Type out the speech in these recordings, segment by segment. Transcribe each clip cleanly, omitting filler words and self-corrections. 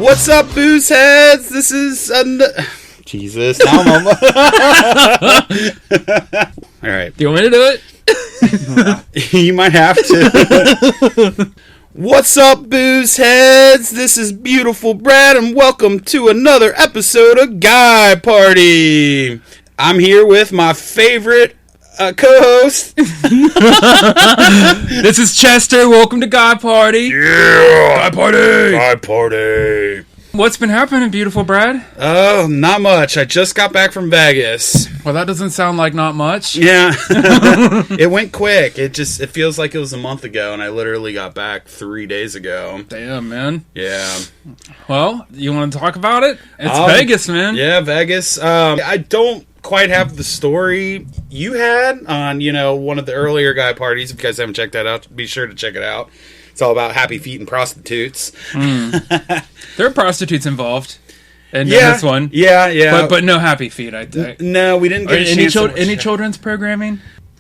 What's up, Boozeheads? This is... Jesus. Now I'm All right. Do you want me to do it? You might have to. What's up, Boozeheads? This is Beautiful Brad, and welcome to another episode of Guy Party. I'm here with my favorite co-host. This is Chester. Welcome to Guy Party. Yeah! Guy Party! Guy Party! What's been happening, Beautiful Brad? Oh, not much. I just got back from Vegas. Well, that doesn't sound like not much. Yeah. It went quick. It feels like it was a month ago, and I literally got back 3 days ago. Damn, man. Yeah. Well, you want to talk about it? It's Vegas, man. Yeah, Vegas. I don't quite have the story you had on, one of the earlier Guy Parties. If you guys haven't checked that out, be sure to check it out. It's all about happy feet and prostitutes. There are prostitutes involved in this one. Yeah. But no happy feet, I think. No, we didn't get any children's programming?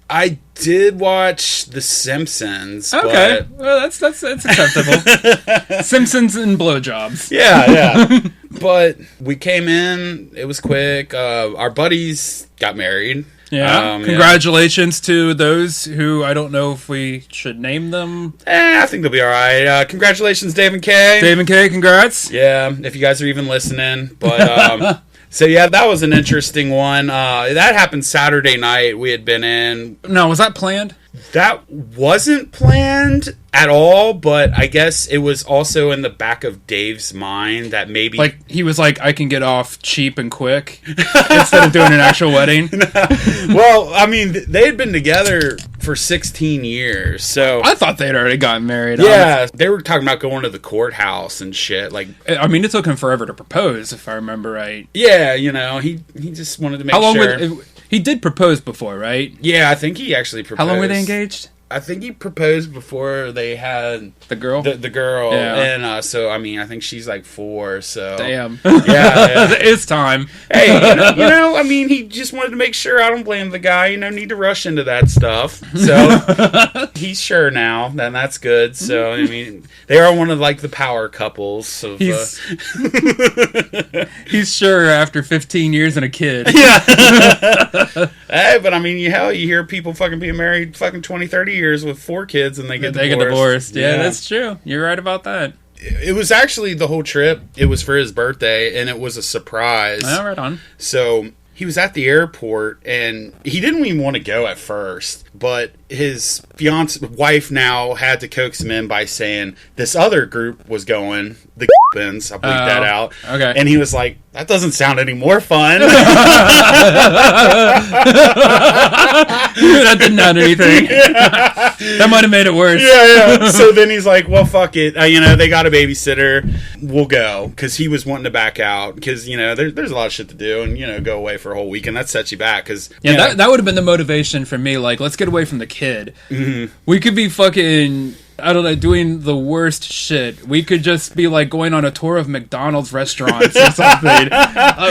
I did watch The Simpsons. Okay, well that's acceptable. Simpsons and blowjobs. Yeah. But we came in. It was quick. Our buddies got married. Yeah. Congratulations to those who, I don't know if we should name them. I think they'll be all right. Congratulations, Dave and Kay. Dave and Kay, congrats. Yeah, if you guys are even listening. But so yeah, that was an interesting one. That happened Saturday night. We had been in. No, was that planned? That wasn't planned at all, but I guess it was also in the back of Dave's mind that maybe... Like, he was like, I can get off cheap and quick instead of doing an actual wedding. Well, I mean, they had been together for 16 years, so... I thought they'd already gotten married. Yeah, honestly. They were talking about going to the courthouse and shit. Like, I mean, it took him forever to propose, if I remember right. Yeah, he just wanted to make sure... He did propose before, right? Yeah, I think he actually proposed. How long were they engaged? I think he proposed before they had... The girl? The girl. Yeah. And so, I mean, I think she's like 4, so... Damn. Yeah. It's time. Hey, I mean, he just wanted to make sure. I don't blame the guy. Need to rush into that stuff. So, he's sure now. Then that's good. So, I mean, they are one of, like, the power couples. Of, he's sure after 15 years and a kid. Yeah. Hey, but I mean, you hear people fucking being married fucking 20, 30 years with 4 kids and they get divorced. Yeah, that's true. You're right about that. It was actually the whole trip. It was for his birthday, and it was a surprise. Oh, right on. So he was at the airport, and he didn't even want to go at first, but his wife now had to coax him in by saying this other group was going, the Bins. I'll bleep that out. Okay. And he was like, that doesn't sound any more fun. That didn't add anything. Yeah. That might have made it worse. Yeah. So then he's like, well, fuck it. They got a babysitter. We'll go. Because he was wanting to back out. Because, there's a lot of shit to do. And, go away for a whole weekend. That sets you back. Cause, that would have been the motivation for me. Like, let's get away from the kid. Mm-hmm. We could be fucking... I don't know, doing the worst shit. We could just be like going on a tour of McDonald's restaurants or something.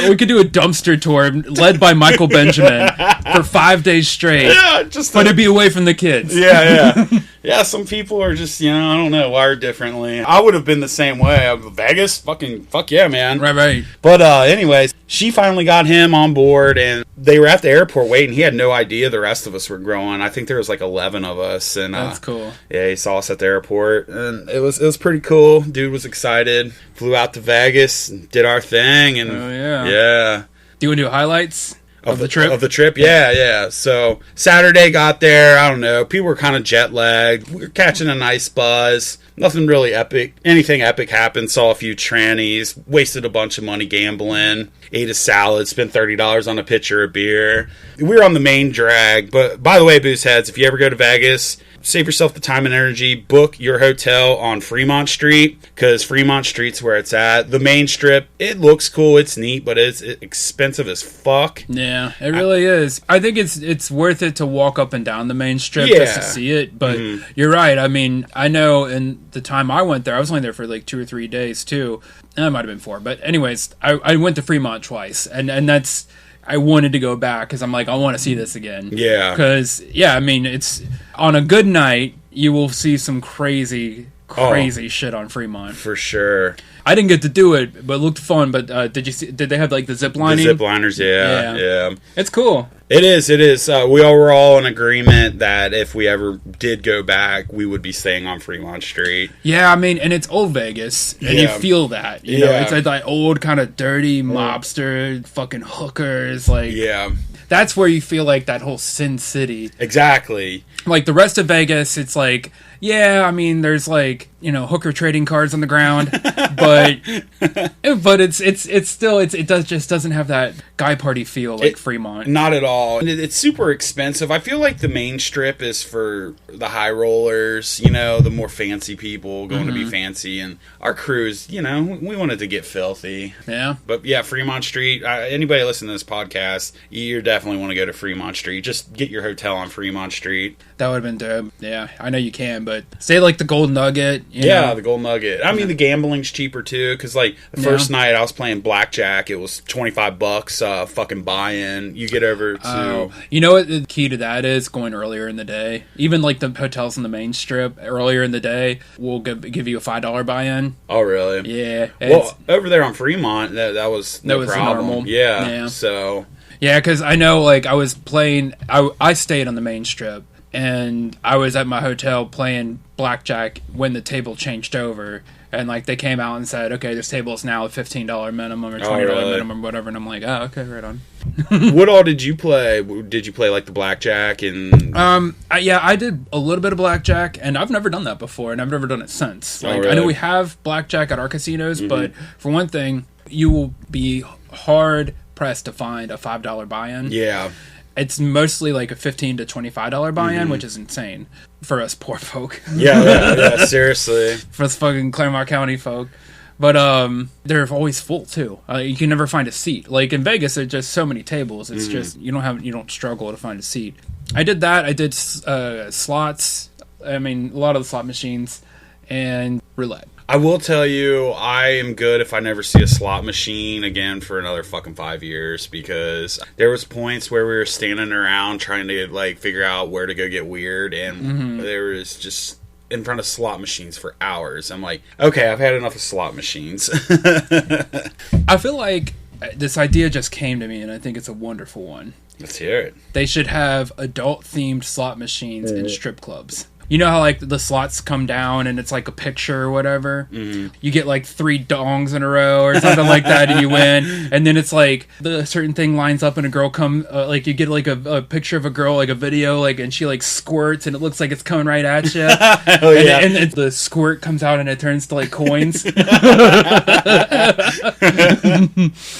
We could do a dumpster tour led by Michael Benjamin for 5 days straight. Yeah, but it'd be away from the kids. Yeah. Yeah, some people are just, I don't know, wired differently. I would have been the same way. Vegas? Fuck yeah, man. Right. But anyways, she finally got him on board, and they were at the airport waiting. He had no idea the rest of us were growing. I think there was like 11 of us. And that's cool. Yeah, he saw us at the airport, and it was pretty cool. Dude was excited. Flew out to Vegas, did our thing, and yeah. Do you want to do highlights? Of the trip? Of the trip, yeah. So, Saturday got there, I don't know, people were kind of jet lagged, we were catching a nice buzz, nothing really epic, anything epic happened, saw a few trannies, wasted a bunch of money gambling, ate a salad, spent $30 on a pitcher of beer. We were on the main drag, but by the way, Boozeheads, if you ever go to Vegas, save yourself the time and energy, book your hotel on Fremont Street, because Fremont Street's where it's at. The main strip, it looks cool, it's neat, but it's expensive as fuck. Yeah, it really is. I think it's worth it to walk up and down the main strip just to see it, but you're right. I mean, I know in the time I went there, I was only there for like 2 or 3 days too. That might have been 4, but anyways, I went to Fremont twice, and that's... I wanted to go back because I'm like, I want to see this again. Yeah. Because, I mean, it's on a good night, you will see some crazy crazy shit on Fremont. For sure. I didn't get to do it, but it looked fun. But did they have like the zip lining? The zip liners, yeah. It's cool. It is. We all were all in agreement that if we ever did go back, we would be staying on Fremont Street. Yeah, I mean, and it's old Vegas, and you feel that. You know, it's like that old kind of dirty mobster, fucking hookers, like. Yeah. That's where you feel like that whole Sin City. Exactly. Like the rest of Vegas, it's like, yeah, I mean, there's like, you know, hooker trading cards on the ground, but it's still it doesn't have that guy party feel like Fremont. Not at all. And it's super expensive. I feel like the main strip is for the high rollers, you know, the more fancy people going to be fancy, and our crews, you know, we wanted to get filthy. Yeah. But yeah, Fremont Street. Anybody listening to this podcast, you definitely want to go to Fremont Street. Just get your hotel on Fremont Street. That would have been dope. Yeah, I know you can, but say like the Gold Nugget. You know? The Gold Nugget. I mean, the gambling's cheaper too, because like the first night I was playing blackjack, it was $25 fucking buy-in. You get over to. You know what the key to that is? Going earlier in the day. Even like the hotels in the main strip earlier in the day will give you a $5 buy-in. Oh really? Yeah. Well, over there on Fremont, that was no problem. Normal. Yeah. So. Yeah, because I know, like, I was playing. I stayed on the main strip. And I was at my hotel playing blackjack when the table changed over. And, like, they came out and said, okay, this table is now a $15 minimum or $20 minimum or whatever. And I'm like, oh, okay, right on. What all did you play? Did you play, like, the blackjack? And I did a little bit of blackjack. And I've never done that before. And I've never done it since. Like, really? I know we have blackjack at our casinos. But for one thing, you will be hard-pressed to find a $5 buy-in. Yeah. It's mostly like a $15 to $25 buy-in, which is insane for us poor folk. Yeah, seriously. For us fucking Claremont County folk. But they're always full too. You can never find a seat. Like in Vegas, there's just so many tables. It's just you don't struggle to find a seat. I did that. I did slots. I mean, a lot of the slot machines and roulette. I will tell you, I am good if I never see a slot machine again for another fucking 5 years, because there was points where we were standing around trying to like figure out where to go get weird, and there was just in front of slot machines for hours. I'm like, okay, I've had enough of slot machines. I feel like this idea just came to me, and I think it's a wonderful one. Let's hear it. They should have adult-themed slot machines in strip clubs. You know how, like, the slots come down and it's like a picture or whatever? Mm-hmm. You get, like, 3 dongs in a row or something like that and you win. And then it's, like, the certain thing lines up and a girl like, you get, like, a picture of a girl, like, a video, like, and she, like, squirts and it looks like it's coming right at you. And the squirt comes out and it turns to, like, coins.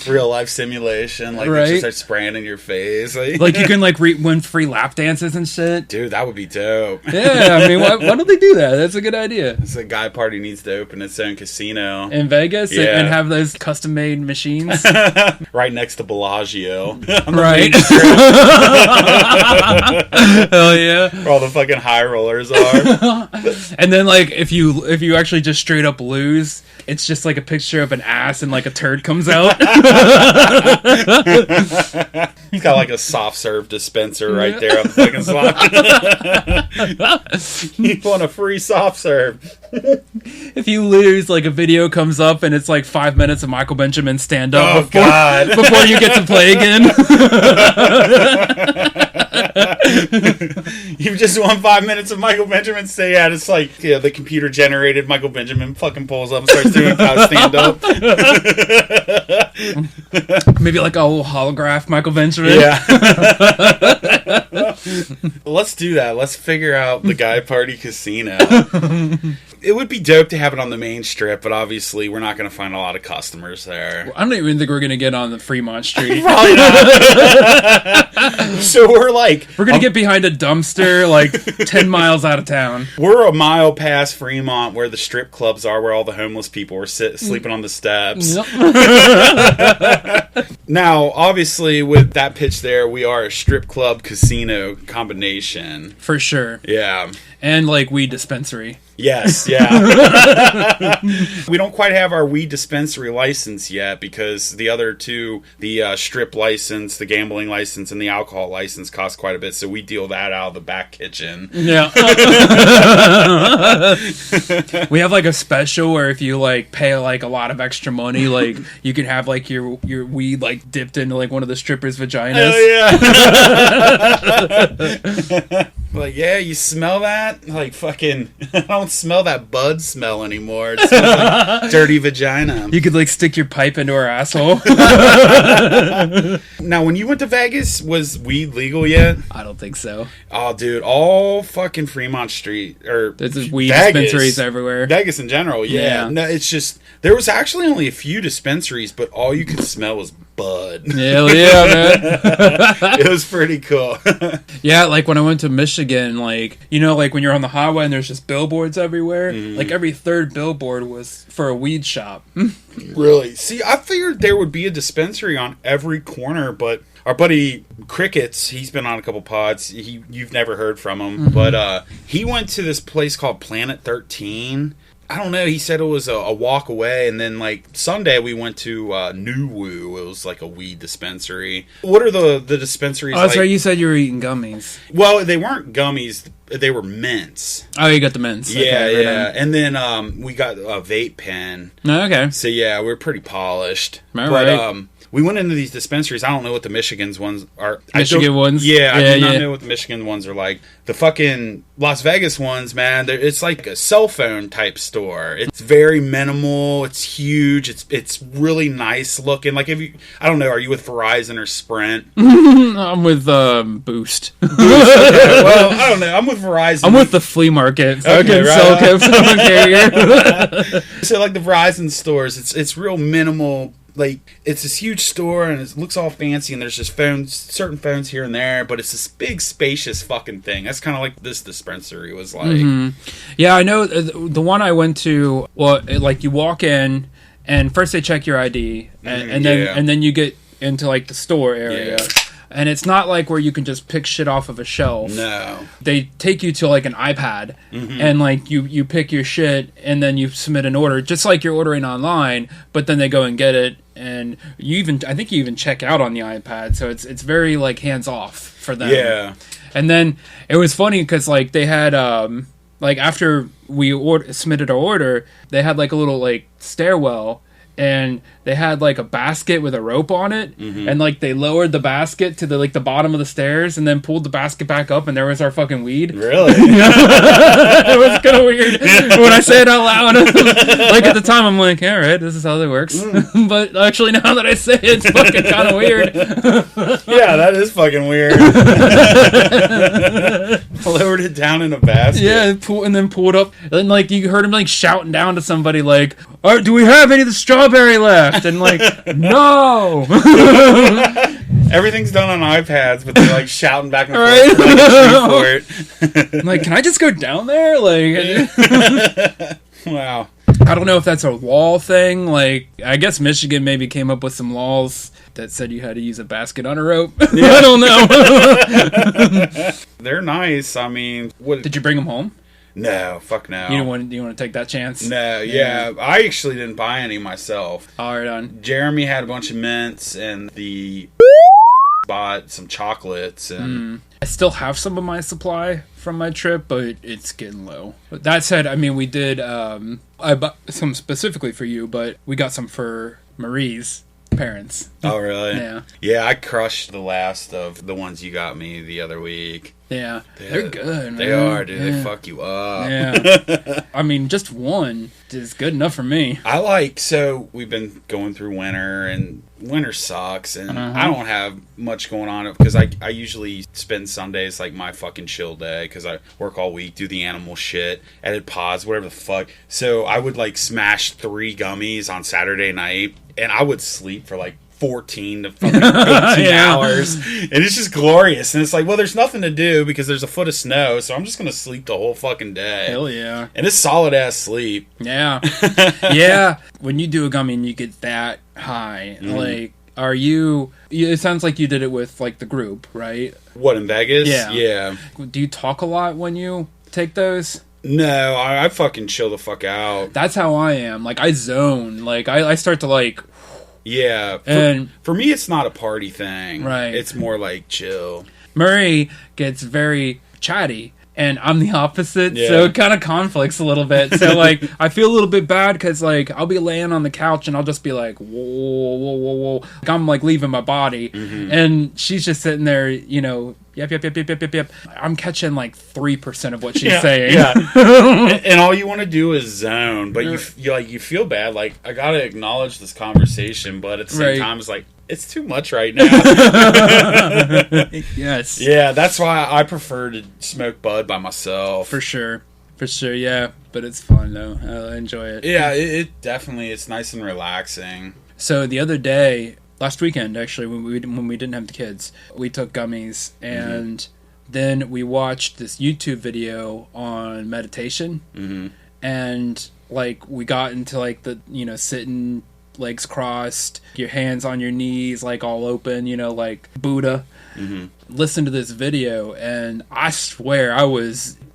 Real life simulation. Like, right? They just start spraying in your face. Like, you can, like, win free lap dances and shit. Dude, that would be dope. Yeah. I mean, why don't they do that? That's a good idea. It's a guy party needs to open its own casino in Vegas and have those custom-made machines right next to Bellagio. Right. Hell yeah! Where all the fucking high rollers are. And then, like, if you actually just straight up lose, it's just like a picture of an ass and like a turd comes out. He's got like a soft serve dispenser right there on the fucking slot. You want a free soft serve. If you lose, like, a video comes up and it's like 5 minutes of Michael Benjamin stand up before you get to play again. You've just won 5 minutes of Michael Benjamin stay at. It's like, yeah, the computer generated Michael Benjamin fucking pulls up and starts doing stand up. Maybe like a whole holograph Michael Benjamin. Yeah. Let's do that. Let's figure out the guy party casino. It would be dope to have it on the main strip, but obviously we're not going to find a lot of customers there. I don't even think we're going to get on the Fremont Street. Probably not. So we're going to get behind a dumpster like 10 miles out of town. We're a mile past Fremont where the strip clubs are, where all the homeless people are sleeping on the steps. Yep. Now, obviously, with that pitch there, we are a strip club casino combination. For sure. Yeah. And, like, weed dispensary. Yes, yeah. We don't quite have our weed dispensary license yet because the other two, the strip license, the gambling license, and the alcohol license cost quite a bit, so we deal that out of the back kitchen. Yeah. We have like a special where if you like pay like a lot of extra money, like you can have like your weed like dipped into like one of the strippers' vaginas. Oh yeah. Like, yeah, you smell that? Like, fucking, I don't smell that bud smell anymore. It smells like dirty vagina. You could, like, stick your pipe into her asshole. Now, when you went to Vegas, was weed legal yet? I don't think so. Oh, dude, all fucking Fremont Street, or there's weed Vegas, dispensaries everywhere. Vegas in general, yeah. No, it's just, there was actually only a few dispensaries, but all you could smell was bud. Hell yeah, man. It was pretty cool. Yeah, like when I went to Michigan, like, you know, like when you're on the highway and there's just billboards everywhere, like every third billboard was for a weed shop. Really? See, I figured there would be a dispensary on every corner, but our buddy Crickets, he's been on a couple pods. You've never heard from him, but he went to this place called Planet 13. I don't know. He said it was a walk away, and then like Sunday we went to New Woo. It was like a weed dispensary. What are the dispensaries? Oh, that's right. You said you were eating gummies. Well, they weren't gummies. They were mints. Oh, you got the mints. Yeah, okay, yeah. And then we got a vape pen. Oh, okay. So yeah, we're pretty polished. All but right. we went into these dispensaries. I don't know what the Michigan's ones are. Michigan ones? Yeah, I do not know what the Michigan ones are like. The fucking Las Vegas ones, man, it's like a cell phone type store. It's very minimal. It's huge. It's really nice looking. Like, if you, I don't know, are you with Verizon or Sprint? I'm with Boost. Okay. Well, I don't know. I'm with Verizon. I'm with the flea market. Okay, right. Phone carrier. So like the Verizon stores, it's real minimal. Like, it's this huge store and it looks all fancy and there's just certain phones here and there, but it's this big spacious fucking thing. That's kind of like this dispensary was like. Yeah, I know the one I went to. Well, like you walk in and first they check your ID and then you get into like the store area. Yeah. And it's not like where you can just pick shit off of a shelf. No. They take you to like an iPad and like you pick your shit and then you submit an order just like you're ordering online, but then they go and get it and I think you even check out on the iPad, so it's very like hands off for them. Yeah. And then it was funny cuz like they had like after we submitted our order, they had like a little like stairwell. And they had like a basket with a rope on it, and like they lowered the basket to the bottom of the stairs, and then pulled the basket back up, and there was our fucking weed. Really? It was kind of weird when I say it out loud. Like at the time, I'm like, all right, this is how that works. But actually, now that I say it, it's fucking kind of weird. Yeah, that is fucking weird. Lowered it down in a basket. Yeah, and then pulled up, and like you heard him like shouting down to somebody, like, "All right, do we have any of the strawberry left?" And like, no. Everything's done on iPads, but they're like shouting back and forth like for it. I'm like, can I just go down there? Like, wow. I don't know if that's a law thing. Like, I guess Michigan maybe came up with some laws that said you had to use a basket on a rope. Yeah. I don't know. They're nice. I mean, what did you bring them home? No, fuck no. You want to take that chance? No, yeah. I actually didn't buy any myself. All right, on. Jeremy had a bunch of mints, and the bought some chocolates. And I still have some of my supply from my trip, but it's getting low. But that said, I mean, we did. I bought some specifically for you, but we got some for Marie's parents. Oh, really? Yeah. Yeah, I crushed the last of the ones you got me the other week. Yeah, they're good, man. They are, dude. Yeah. They fuck you up. Yeah. I mean, just one is good enough for me. So we've been going through winter, and winter sucks, and I don't have much going on because I usually spend Sundays like my fucking chill day because I work all week, do the animal shit, edit pods, whatever the fuck. So I would like smash 3 gummies on Saturday night, and I would sleep for like 14 to fucking 18 hours, and it's just glorious. And it's like, well, there's nothing to do because there's a foot of sno, so I'm just gonna sleep the whole fucking day. Hell yeah. And it's solid ass sleep. Yeah. Yeah, when you do a gummy and you get that high, like, are you, it sounds like you did it with like the group, right? What, in Vegas? Yeah. Yeah. Do you talk a lot when you take those? No, I fucking chill the fuck out. That's how I am. Like, I zone. Like, I start to, like... Yeah. And for me, it's not a party thing. Right. It's more like chill. Murray gets very chatty. And I'm the opposite, Yeah. so it kind of conflicts a little bit. So, like, I feel a little bit bad because, like, I'll be laying on the couch and I'll just be like, whoa, whoa, whoa, whoa. Like, I'm, like, leaving my body. Mm-hmm. And she's just sitting there, you know, yep. I'm catching, like, 3% of what she's saying. Yeah. And all you want to do is zone, but you feel bad. Like, I got to acknowledge this conversation, but at the same time, it's like, it's too much right now. Yes. Yeah, that's why I prefer to smoke bud by myself. For sure, yeah. But it's fun, though. I enjoy it. Yeah, it definitely, it's nice and relaxing. So the other day, last weekend, actually, when we didn't have the kids, we took gummies, and then we watched this YouTube video on meditation, and, like, we got into, like, the, you know, sitting... legs crossed, your hands on your knees, like all open, you know, like Buddha. Listen to this video, and I swear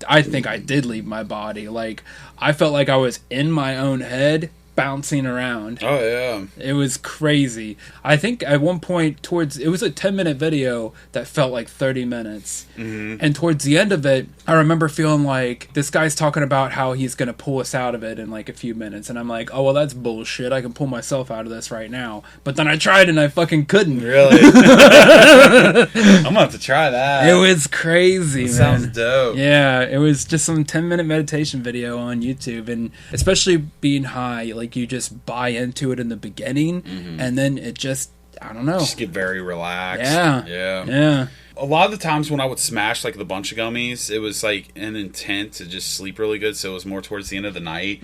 I think I did leave my body. Like, I felt like I was in my own head, bouncing around. Oh, yeah. It was crazy. I think at one point it was a 10-minute video that felt like 30 minutes. And towards the end of it, I remember feeling like this guy's talking about how he's going to pull us out of it in like a few minutes. And I'm like, oh, well, that's bullshit. I can pull myself out of this right now. But then I tried and I fucking couldn't. Really? I'm going to have to try that. It was crazy, man. Sounds dope. Yeah, it was just some 10-minute meditation video on YouTube. And especially being high, like, you just buy into it in the beginning, and then it just, I don't know. Just get very relaxed. Yeah. A lot of the times when I would smash, like, the bunch of gummies, it was, like, an intent to just sleep really good, so it was more towards the end of the night.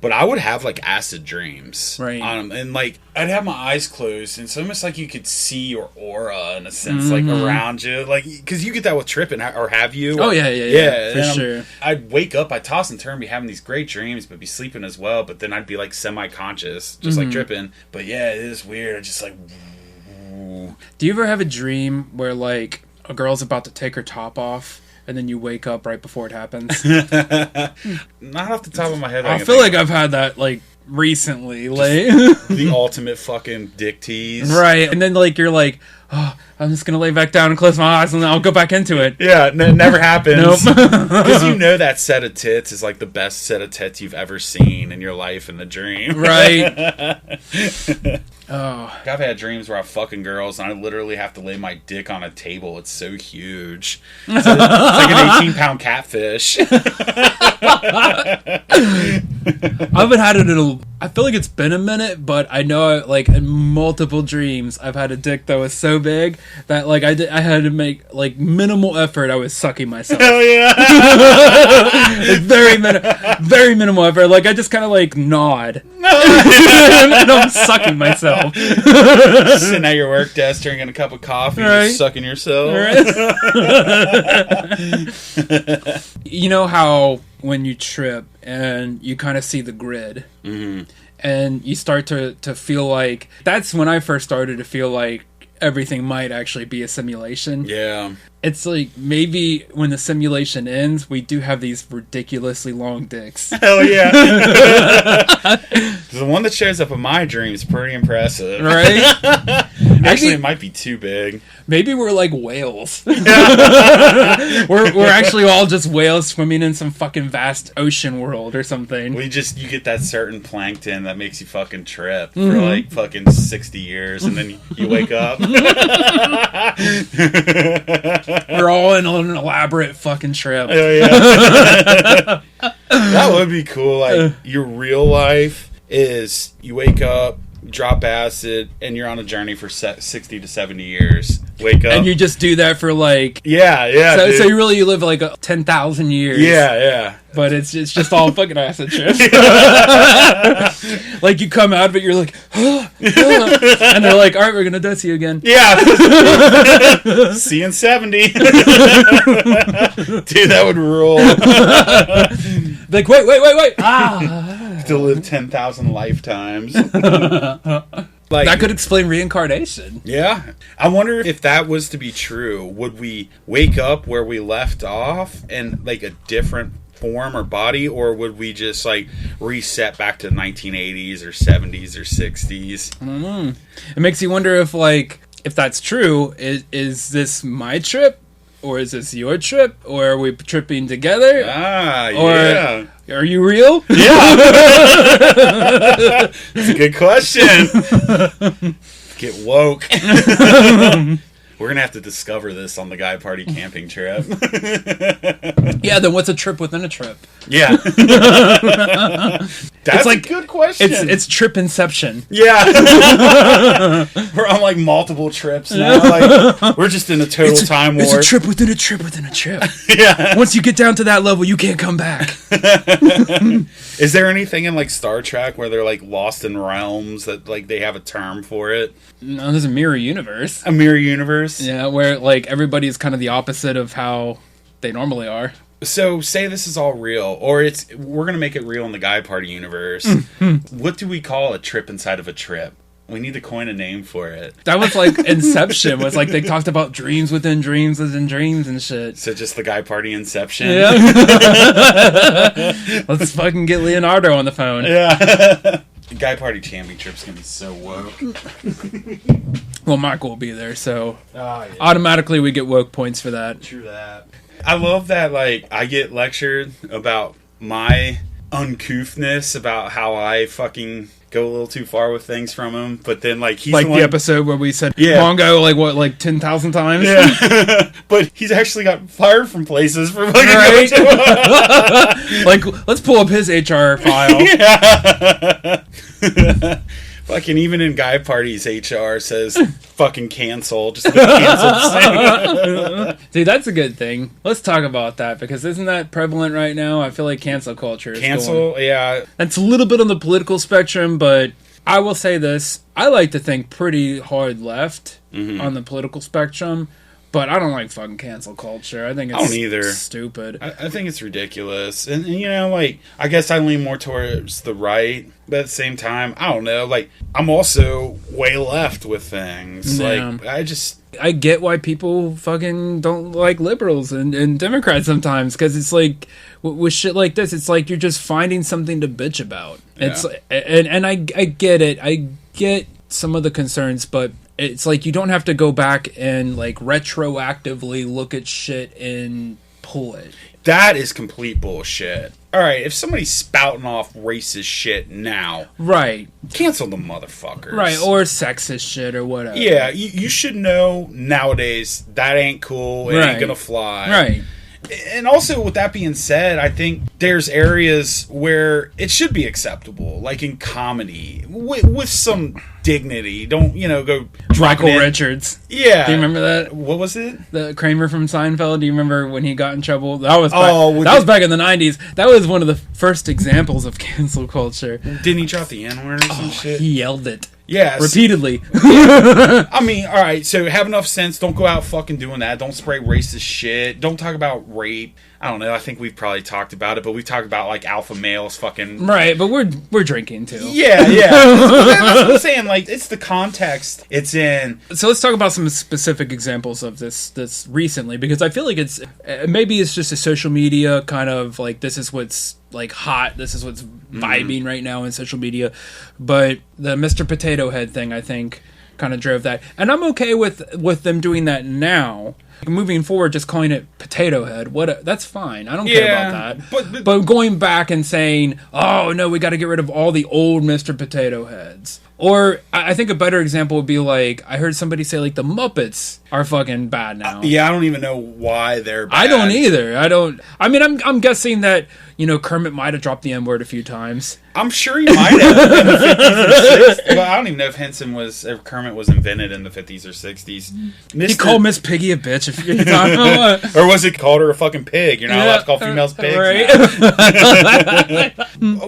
But I would have, like, acid dreams. Right. And, like, I'd have my eyes closed, and it's almost like you could see your aura, in a sense, like, around you. Like, because you get that with tripping, or have you? Oh, yeah. For sure. I'd wake up, I'd toss and turn, be having these great dreams, but be sleeping as well, but then I'd be, like, semi-conscious, just, like, tripping. But, yeah, it is weird. I just, like... Do you ever have a dream where, like, a girl's about to take her top off, and then you wake up right before it happens? Not off the top of my head. I feel like I've had that, like, recently. Like the ultimate fucking dick tease. Right. And then, like, you're like, oh, I'm just going to lay back down and close my eyes, and then I'll go back into it. Yeah, it never happens. Nope. Because you know that set of tits is, like, the best set of tits you've ever seen in your life in the dream. Right. Oh. I've had dreams where I'm fucking girls and I literally have to lay my dick on a table. It's so huge. It's like an 18-pound catfish. I haven't had it I feel like it's been a minute, but I know, like, in multiple dreams, I've had a dick that was so big that, like, I had to make, like, minimal effort. I was sucking myself. Hell yeah. very minimal effort. Like, I just kind of, like, nod. And I'm sucking myself. Sitting at your work desk, drinking a cup of coffee, just sucking yourself. Right. You know how when you trip and you kind of see the grid, and you start to feel like, that's when I first started to feel like everything might actually be a simulation. Yeah. It's like, maybe when the simulation ends, we do have these ridiculously long dicks. Hell yeah. The one that shows up in my dream is pretty impressive. Right? Actually, it might be too big. Maybe we're like whales. We're actually all just whales swimming in some fucking vast ocean world or something. You get that certain plankton that makes you fucking trip for like fucking 60 years, and then you wake up. We're all in an elaborate fucking trip. Oh, yeah. That would be cool. Like, your real life is you wake up, drop acid, and you're on a journey for 60 to 70 years. Wake up. And you just do that for like... Yeah. So you live like 10,000 years. Yeah. But it's just all fucking acid trips. Like, you come out of it, you're like... and they're like, alright, we're gonna dose you again. Yeah. See you in 70. Dude, that would rule. Like, wait. To live 10,000 lifetimes. Like, that could explain reincarnation. Yeah. I wonder if that was to be true, would we wake up where we left off in like a different form or body, or would we just like reset back to 1980s or 70s or 60s? I don't know. It makes you wonder if that's true, is this my trip? Or is this your trip? Or are we tripping together? Yeah. Or are you real? Yeah. That's a good question. Get woke. We're going to have to discover this on the Guy Party camping trip. Yeah, then what's a trip within a trip? Yeah. That's a good question. It's trip inception. Yeah. We're on like multiple trips now. Like, we're just in a total time war. It's a trip within a trip within a trip. Yeah. Once you get down to that level, you can't come back. Is there anything in like Star Trek where they're like lost in realms that like they have a term for it? No, there's a mirror universe. A mirror universe? Yeah, where like everybody's kind of the opposite of how they normally are. So say this is all real, or we're gonna make it real in the Guy Party universe. What do we call a trip inside of a trip? We need to coin a name for it. That was like Inception. Was like they talked about dreams within dreams within dreams and shit. So just the Guy Party Inception. Yeah. Let's fucking get Leonardo on the phone. Yeah. Guy Party camping trip's gonna be so woke. Well, Michael will be there, so automatically we get woke points for that. True that. I love that, like, I get lectured about my uncouthness, about how I fucking go a little too far with things from him, but then, like, he's like the episode where we said Mongo, like 10,000 times? Yeah. But he's actually got fired from places for fucking right? Like, let's pull up his HR file. Yeah. Fucking even in Guy Party's HR says fucking cancel. Just cancel. See, that's a good thing. Let's talk about that, because isn't that prevalent right now? I feel like cancel culture is yeah. That's a little bit on the political spectrum, but I will say this. I like to think pretty hard left on the political spectrum. But I don't like fucking cancel culture. I think it's stupid. I think it's ridiculous. And, you know, like, I guess I lean more towards the right. But at the same time, I don't know. Like, I'm also way left with things. Yeah. Like, I get why people fucking don't like liberals and Democrats sometimes. Because it's like, with shit like this, it's like you're just finding something to bitch about. Yeah. It's and I get it. I get some of the concerns, but it's like you don't have to go back and like retroactively look at shit and pull it. That is complete bullshit. Alright, if somebody's spouting off racist shit now, right, cancel the motherfuckers. Right, or sexist shit or whatever. Yeah, you should know nowadays that ain't cool, it ain't gonna fly. Right. And also, with that being said, I think there's areas where it should be acceptable, like in comedy, with some dignity. Don't, go... Michael Richards. Yeah. Do you remember that? What was it? The Kramer from Seinfeld. Do you remember when he got in trouble? That was back in the 90s. That was one of the first examples of cancel culture. Didn't he drop the N-word or some shit? He yelled it. Yes. Repeatedly. I mean, alright, so have enough sense. Don't go out fucking doing that. Don't spray racist shit. Don't talk about rape. I don't know. I think we've probably talked about it, but we've talked about, like, alpha males fucking... Right, but we're drinking, too. Yeah. That's what I'm saying. Like, it's the context it's in. So let's talk about some specific examples of this recently, because I feel like maybe it's just a social media kind of, like, this is what's, like, hot. This is what's vibing right now in social media. But the Mr. Potato Head thing, I think, kind of drove that. And I'm okay with them doing that now. Moving forward, just calling it Potato Head, that's fine. I don't care about that. But going back and saying, oh, no, we got to get rid of all the old Mr. Potato Heads. Or I think a better example would be like, I heard somebody say like the Muppets are fucking bad now. Yeah, I don't even know why they're bad. I don't either. I mean, I'm guessing that, Kermit might have dropped the N-word a few times. I'm sure he might have in the 50s or 60s. Well, I don't even know if Kermit was invented in the 50s or 60s. He called Miss Piggy a bitch a few times. Or was it called her a fucking pig? You're not allowed to call females pigs. Right.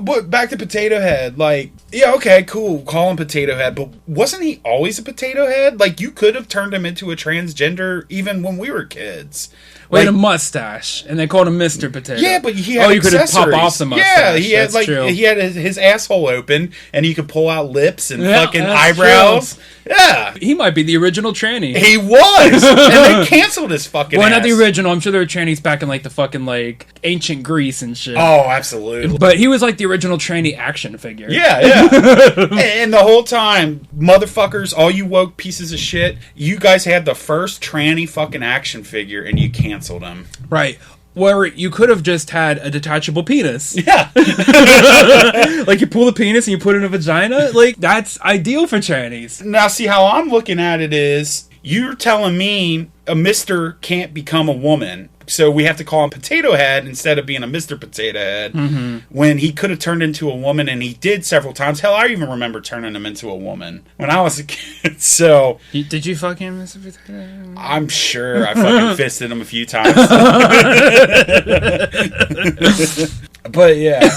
But back to Potato Head. Like, yeah, okay, cool. Call him Potato Head. But wasn't he always a potato head? Like, you could have turned him into a transgender even when we were kids. We had a mustache, and they called him Mr. Potato. Yeah, but he had you could pop off the mustache. Yeah, he had he had his asshole open, and he could pull out lips and fucking eyebrows. True. Yeah, he might be the original tranny. He was, and they canceled his fucking Well, ass. not the original. I'm sure there were trannies back in, like, the fucking, like, ancient Greece and shit. Oh, absolutely. But he was, like, the original tranny action figure. Yeah. And the whole time, motherfuckers, all you woke pieces of shit, you guys had the first tranny fucking action figure and you canceled him. Right. Where you could have just had a detachable penis. Yeah. Like, you pull the penis and you put it in a vagina. Like, that's ideal for trannies. Now, see, how I'm looking at it is, you're telling me a mister can't become a woman, so we have to call him Potato Head instead of being a Mr. Potato Head, when he could have turned into a woman, and he did several times. Hell, I even remember turning him into a woman when I was a kid, so... Did you fuck him, Mr. Potato Head? I'm sure I fucking fisted him a few times. But, yeah.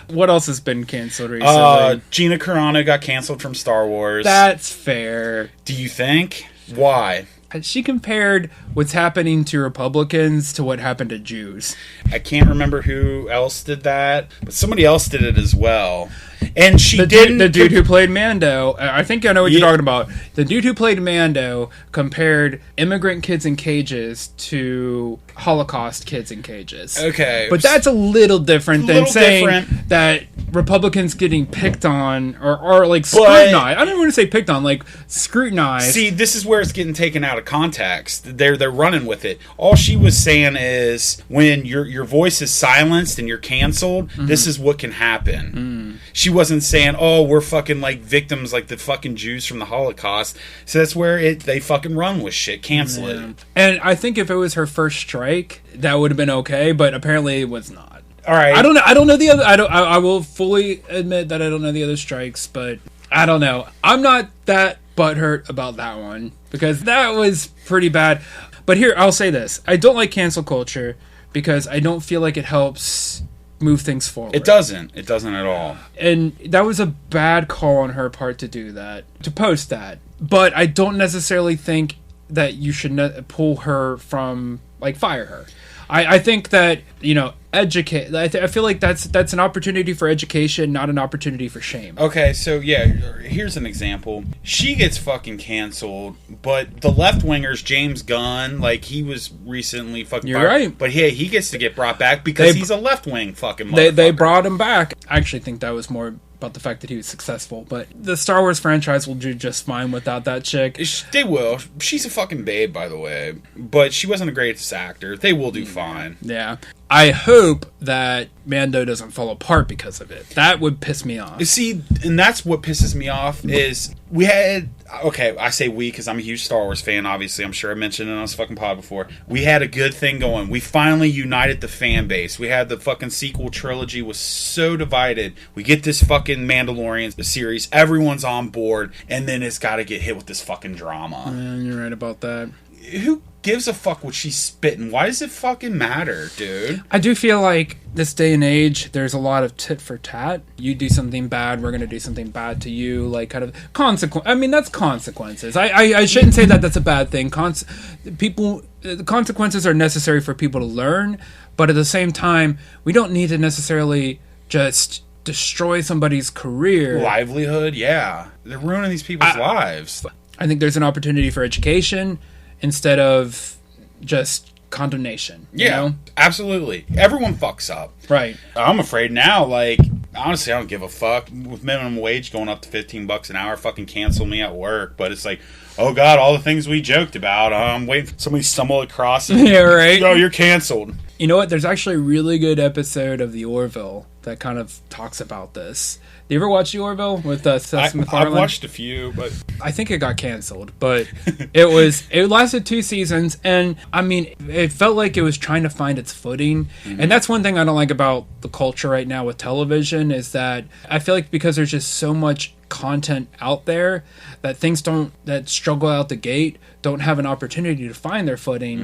What else has been canceled recently? Gina Carrano got canceled from Star Wars. That's fair. Do you think? Why? She compared what's happening to Republicans to what happened to Jews. I can't remember who else did that, but somebody else did it as well. And she didn't... The dude who played Mando, I think I know what you're talking about. The dude who played Mando compared immigrant kids in cages to Holocaust kids in cages. Okay. But that's a little different than saying that Republicans getting picked on or like scrutinized. I don't want to say picked on, like scrutinized. See, this is where it's getting taken out of context. They're running with it. All she was saying is when your voice is silenced and you're canceled, this is what can happen. She wasn't saying, oh, we're fucking like victims like the fucking Jews from the Holocaust. So that's where they fucking run with shit. Cancel it. And I think if it was her first strike, that would have been okay, but apparently it was not. All right. I don't know the other. I will fully admit that I don't know the other strikes, but I don't know. I'm not that butthurt about that one because that was pretty bad. But here, I'll say this: I don't like cancel culture because I don't feel like it helps move things forward. It doesn't. It doesn't at all. And that was a bad call on her part to do that, to post that. But I don't necessarily think that you should pull her from, like, fire her. I think that, you know, educate. I feel like that's an opportunity for education, not an opportunity for shame. Okay, so yeah, here's an example. She gets fucking canceled, but the left wingers, James Gunn, like he was recently fucking. You're right, but yeah, he gets to get brought back because he's a left wing fucking motherfucker. They brought him back. I actually think that was more about the fact that he was successful, but the Star Wars franchise will do just fine without that chick. They will. She's a fucking babe, by the way, but she wasn't the greatest actor. They will do fine. Yeah. I hope that Mando doesn't fall apart because of it. That would piss me off. See, and that's what pisses me off is we had... Okay, I say we because I'm a huge Star Wars fan, obviously. I'm sure I mentioned it on this fucking pod before. We had a good thing going. We finally united the fan base. We had the fucking sequel trilogy was so divided. We get this fucking Mandalorian series. Everyone's on board. And then it's got to get hit with this fucking drama. You're right about that. Who gives a fuck what she's spitting? Why does it fucking matter, dude? I do feel like this day and age, there's a lot of tit for tat. You do something bad, we're going to do something bad to you. Like, kind of consequence. I mean, that's consequences. I shouldn't say that that's a bad thing. The consequences are necessary for people to learn, but at the same time, we don't need to necessarily just destroy somebody's career. Livelihood, yeah. They're ruining these people's lives. I think there's an opportunity for education instead of just condemnation. You know? Absolutely. Everyone fucks up. Right. I'm afraid now, like, honestly, I don't give a fuck. With minimum wage going up to $15 an hour, fucking cancel me at work. But it's like, oh God, all the things we joked about. I'm waiting for somebody to stumble across it. Yeah, right. Oh, you're canceled. You know what? There's actually a really good episode of The Orville that kind of talks about this. Do you ever watch The Orville with Seth MacFarlane? I've watched a few, but I think it got canceled. But it lasted 2 seasons, and I mean, it felt like it was trying to find its footing. Mm-hmm. And that's one thing I don't like about the culture right now with television is that I feel like because there's just so much content out there that things that struggle out the gate don't have an opportunity to find their footing.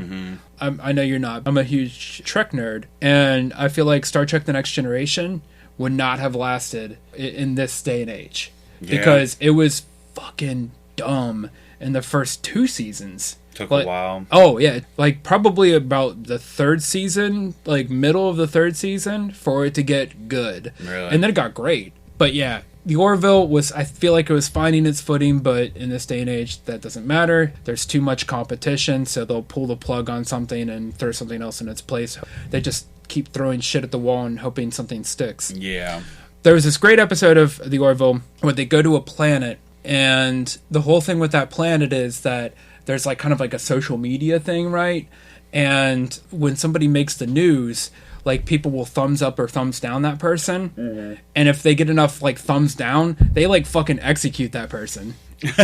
Mm-hmm. I know you're not. I'm a huge Trek nerd, and I feel like Star Trek: The Next Generation would not have lasted in this day and age because it was fucking dumb in the first 2 seasons. Took a while. Oh yeah, like probably about the 3rd season, like middle of the 3rd season for it to get good. Really? And then it got great. But yeah, The Orville was, I feel like it was finding its footing, but in this day and age, that doesn't matter. There's too much competition, so they'll pull the plug on something and throw something else in its place. They just keep throwing shit at the wall and hoping something sticks. Yeah. There was this great episode of The Orville where they go to a planet, and the whole thing with that planet is that there's like kind of like a social media thing, right? And when somebody makes the news, like people will thumbs up or thumbs down that person. Mm-hmm. And if they get enough like thumbs down, they like fucking execute that person. like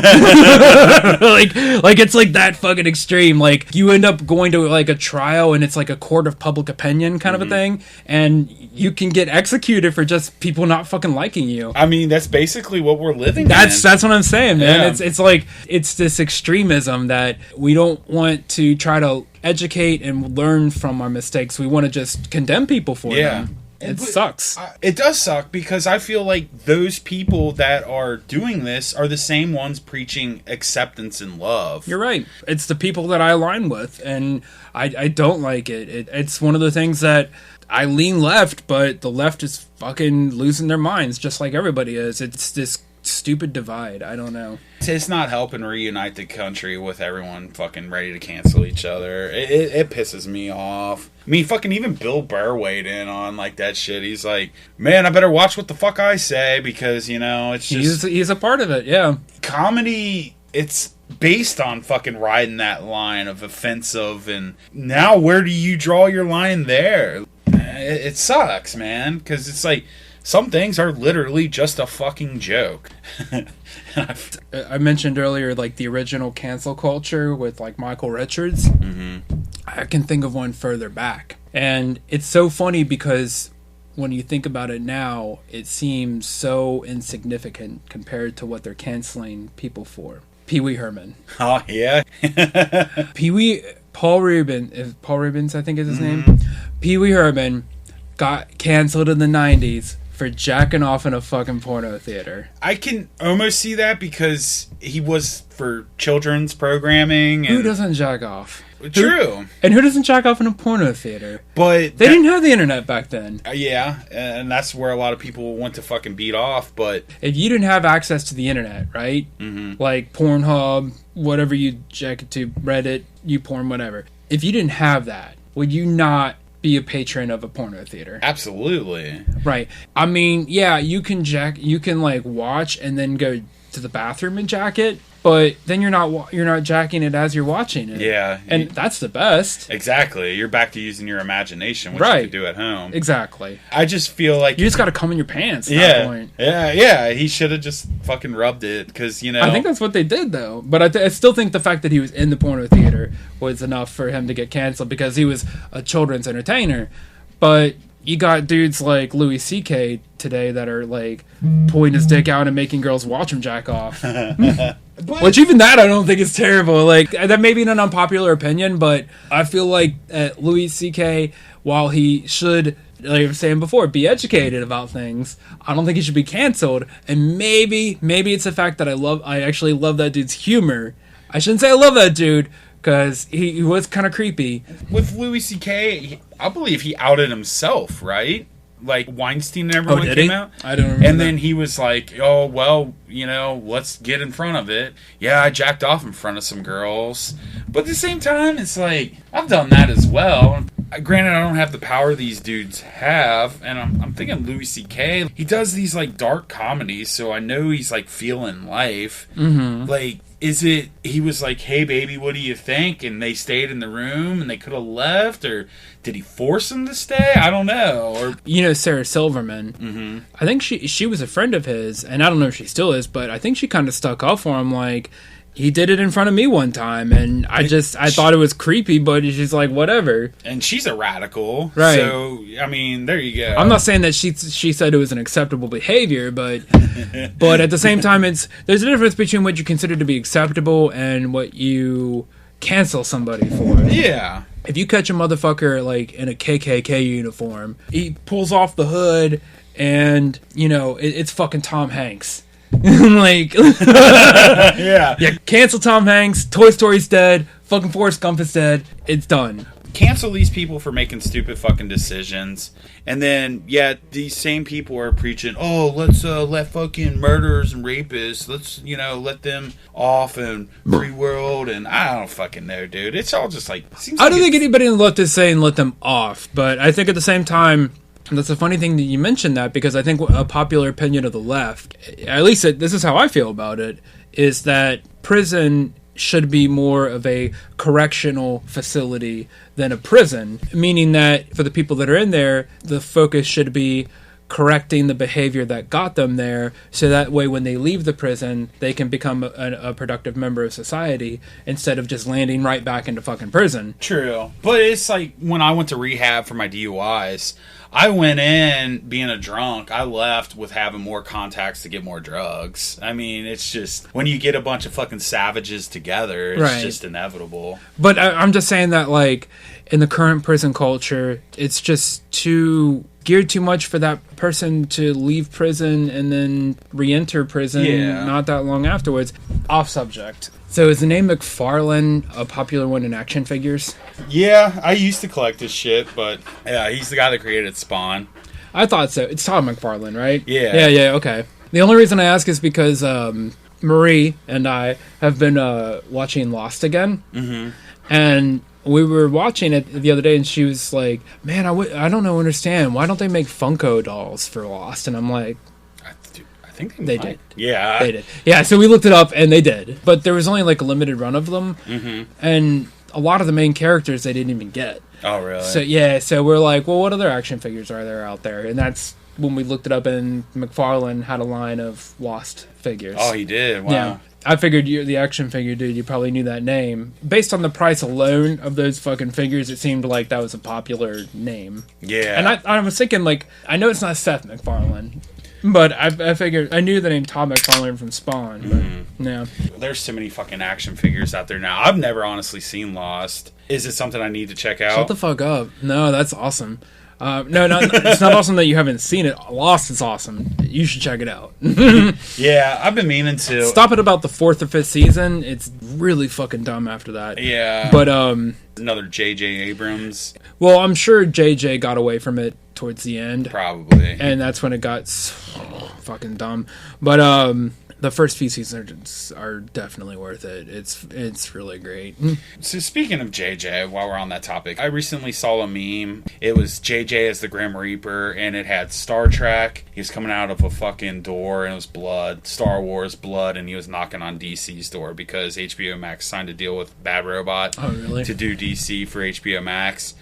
it's like that fucking extreme. Like you end up going to like a trial and it's like a court of public opinion kind of a thing, and you can get executed for just people not fucking liking you. I mean, that's basically what we're living that's what I'm saying, man. Yeah. It's like it's this extremism that we don't want to try to educate and learn from our mistakes. We want to just condemn people for them. It sucks. It does suck because I feel like those people that are doing this are the same ones preaching acceptance and love. You're right. It's the people that I align with, and I don't like it. It's one of the things that I lean left, but the left is fucking losing their minds just like everybody is. It's this stupid divide. I don't know. It's not helping reunite the country with everyone fucking ready to cancel each other. It pisses me off. I mean, fucking even Bill Burr weighed in on like that shit. He's like, man, I better watch what the fuck I say because, you know, it's just... He's a part of it, yeah. Comedy, it's based on fucking riding that line of offensive, and now where do you draw your line there? It sucks, man, because it's like... Some things are literally just a fucking joke. I mentioned earlier, like, the original cancel culture with, like, Michael Richards. Mm-hmm. I can think of one further back. And it's so funny because when you think about it now, it seems so insignificant compared to what they're canceling people for. Pee Wee Herman. Oh, yeah? Paul Rubens, I think is his name. Pee Wee Herman got canceled in the 90s for jacking off in a fucking porno theater. I can almost see that because he was for children's programming. And who doesn't jack off? True. And who doesn't jack off in a porno theater? But they didn't have the internet back then. Yeah, and that's where a lot of people went to fucking beat off. But if you didn't have access to the internet, right? Mm-hmm. Like Pornhub, whatever you jack it to, Reddit, YouPorn, whatever. If you didn't have that, would you not be a patron of a porno theater? Absolutely. Right. I mean, yeah, you can like watch and then go to the bathroom and jack it, but then you're not jacking it as you're watching it. Yeah. And that's the best. Exactly. You're back to using your imagination, which you could do at home. Exactly. I just feel like... You just got to come in your pants at that point. Yeah. He should have just fucking rubbed it, because, you know... I think that's what they did, though. But I still think the fact that he was in the porno theater was enough for him to get canceled, because he was a children's entertainer. But... you got dudes like Louis C.K. today that are, like, pulling his dick out and making girls watch him jack off. Which, even that, I don't think is terrible. Like, that may be an unpopular opinion, but I feel like Louis C.K., while he should, like I was saying before, be educated about things, I don't think he should be canceled. And maybe it's the fact that I actually love that dude's humor. I shouldn't say I love that dude, because he was kind of creepy. With Louis C.K., I believe he outed himself, right? Like, Weinstein and everyone came out. I don't remember. And then he was like, oh, well, you know, let's get in front of it. Yeah, I jacked off in front of some girls. But at the same time, it's like, I've done that as well. Granted, I don't have the power these dudes have, and I'm thinking Louis C.K., he does these, like, dark comedies, so I know he's, like, feeling life. Mm-hmm. Like, is it, he was like, hey, baby, what do you think? And they stayed in the room, and they could have left, or did he force them to stay? I don't know. Or, you know, Sarah Silverman, mm-hmm. I think she was a friend of his, and I don't know if she still is, but I think she kind of stuck up for him, like... He did it in front of me one time, and I thought it was creepy, but she's like, whatever. And she's a radical. Right. So, I mean, there you go. I'm not saying that she said it was an acceptable behavior, but but at the same time, there's a difference between what you consider to be acceptable and what you cancel somebody for. Yeah. If you catch a motherfucker, like, in a KKK uniform, he pulls off the hood, and, you know, it's fucking Tom Hanks. Like, yeah, cancel Tom Hanks. Toy Story's dead. Fucking Forrest Gump is dead. It's done. cancel these people for making stupid fucking decisions. And then, these same people are preaching, oh, let's let fucking murderers and rapists, let's, let them off and free world. And I don't fucking know, dude. It's all just like... I don't think anybody on the left is saying let them off. But I think at the same time, that's a funny thing that you mentioned that, because I think a popular opinion of the left, at least this is how I feel about it, is that prison should be more of a correctional facility than a prison, meaning that for the people that are in there, the focus should be correcting the behavior that got them there, so that way when they leave the prison, they can become a productive member of society instead of just landing right back into fucking prison. True. But it's like when I went to rehab for my DUIs, I went in being a drunk. I left with having more contacts to get more drugs. I mean, it's just, when you get a bunch of fucking savages together, it's just inevitable. But I'm just saying that, like, in the current prison culture, it's just geared too much for that person to leave prison and then re-enter prison not that long afterwards. Off subject. So is the name McFarlane a popular one in action figures? Yeah, I used to collect his shit, but yeah, he's the guy that created Spawn. I thought so. It's Todd McFarlane, right? Yeah. Yeah, okay. The only reason I ask is because Marie and I have been watching Lost again. Mm-hmm. And we were watching it the other day, and she was like, man, I don't understand. Why don't they make Funko dolls for Lost? And I'm like... I think they did. Yeah. They did. Yeah, so we looked it up, and they did. But there was only, like, a limited run of them. Mm-hmm. And a lot of the main characters they didn't even get. Oh, really? So we're like, well, what other action figures are there out there? And that's when we looked it up, and McFarlane had a line of Lost figures. Oh, he did? Wow. Yeah. I figured you're the action figure dude, you probably knew that name. Based on the price alone of those fucking figures, it seemed like that was a popular name. Yeah. And I was thinking, like, I know it's not Seth MacFarlane, but I figured, I knew the name Todd McFarlane from Spawn, but no. There's so many fucking action figures out there now. I've never honestly seen Lost. Is it something I need to check out? Shut the fuck up. No, that's awesome. It's not awesome that you haven't seen it. Lost is awesome. You should check it out. Yeah, I've been meaning to. Stop at about the 4th or 5th season. It's really fucking dumb after that. Yeah. But, another J.J. Abrams. Well, I'm sure J.J. got away from it towards the end. Probably. And that's when it got fucking dumb. But, the first few seasons are definitely worth it. It's really great. So speaking of JJ, while we're on that topic, I recently saw a meme. It was JJ as the Grim Reaper, and it had Star Trek. He was coming out of a fucking door, and it was blood. Star Wars blood, and he was knocking on DC's door because HBO Max signed a deal with Bad Robot to do DC for HBO Max.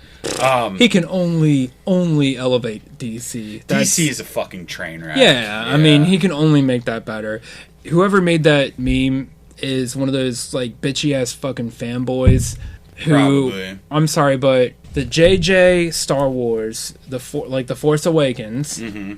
He can only elevate DC. DC is a fucking train wreck. Yeah, I mean, he can only make that better. Whoever made that meme is one of those, like, bitchy-ass fucking fanboys who... Probably. I'm sorry, but the JJ Star Wars, the Force Awakens... Mm-hmm.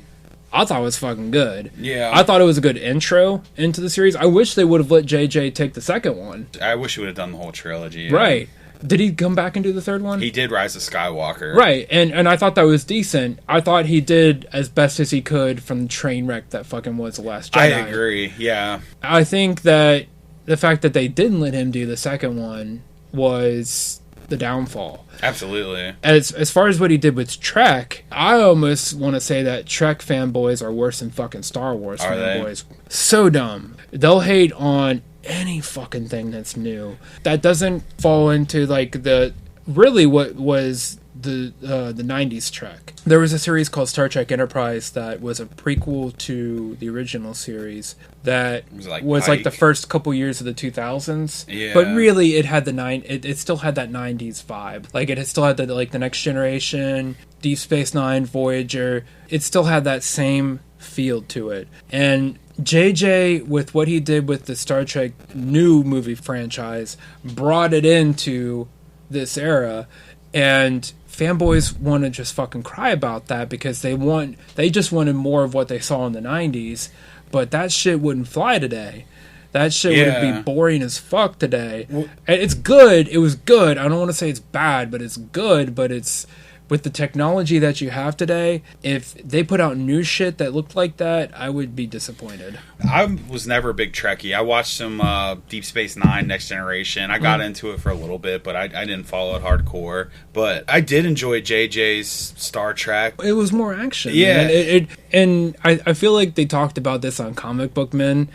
I thought it was fucking good. Yeah. I thought it was a good intro into the series. I wish they would have let JJ take the second one. I wish he would have done the whole trilogy. Yeah. Right. Did he come back and do the third one? He did Rise of Skywalker. Right, and I thought that was decent. I thought he did as best as he could from the train wreck that fucking was The Last Jedi. I agree, yeah. I think that the fact that they didn't let him do the second one was the downfall. Absolutely. As far as what he did with Trek, I almost want to say that Trek fanboys are worse than fucking Star Wars fanboys. So dumb. They'll hate on any fucking thing that's new that doesn't fall into like the really what was the 90s Trek. There was a series called Star Trek Enterprise that was a prequel to the original series that was like the first couple years of the 2000s. Yeah. But really it had it still had that 90s vibe. Like it still had the Next Generation, Deep Space Nine, Voyager. It still had that same feel to it. And JJ, with what he did with the Star Trek new movie franchise, brought it into this era, and fanboys want to just fucking cry about that because they just wanted more of what they saw in the 90s, but that shit wouldn't fly today. That shit would be boring as fuck today. And it's good. It was good. I don't want to say it's bad, but it's good, but it's with the technology that you have today, if they put out new shit that looked like that, I would be disappointed. I was never a big Trekkie. I watched some Deep Space Nine, Next Generation. I got into it for a little bit, but I didn't follow it hardcore. But I did enjoy JJ's Star Trek. It was more action. Yeah. And I feel like they talked about this on Comic Book Men.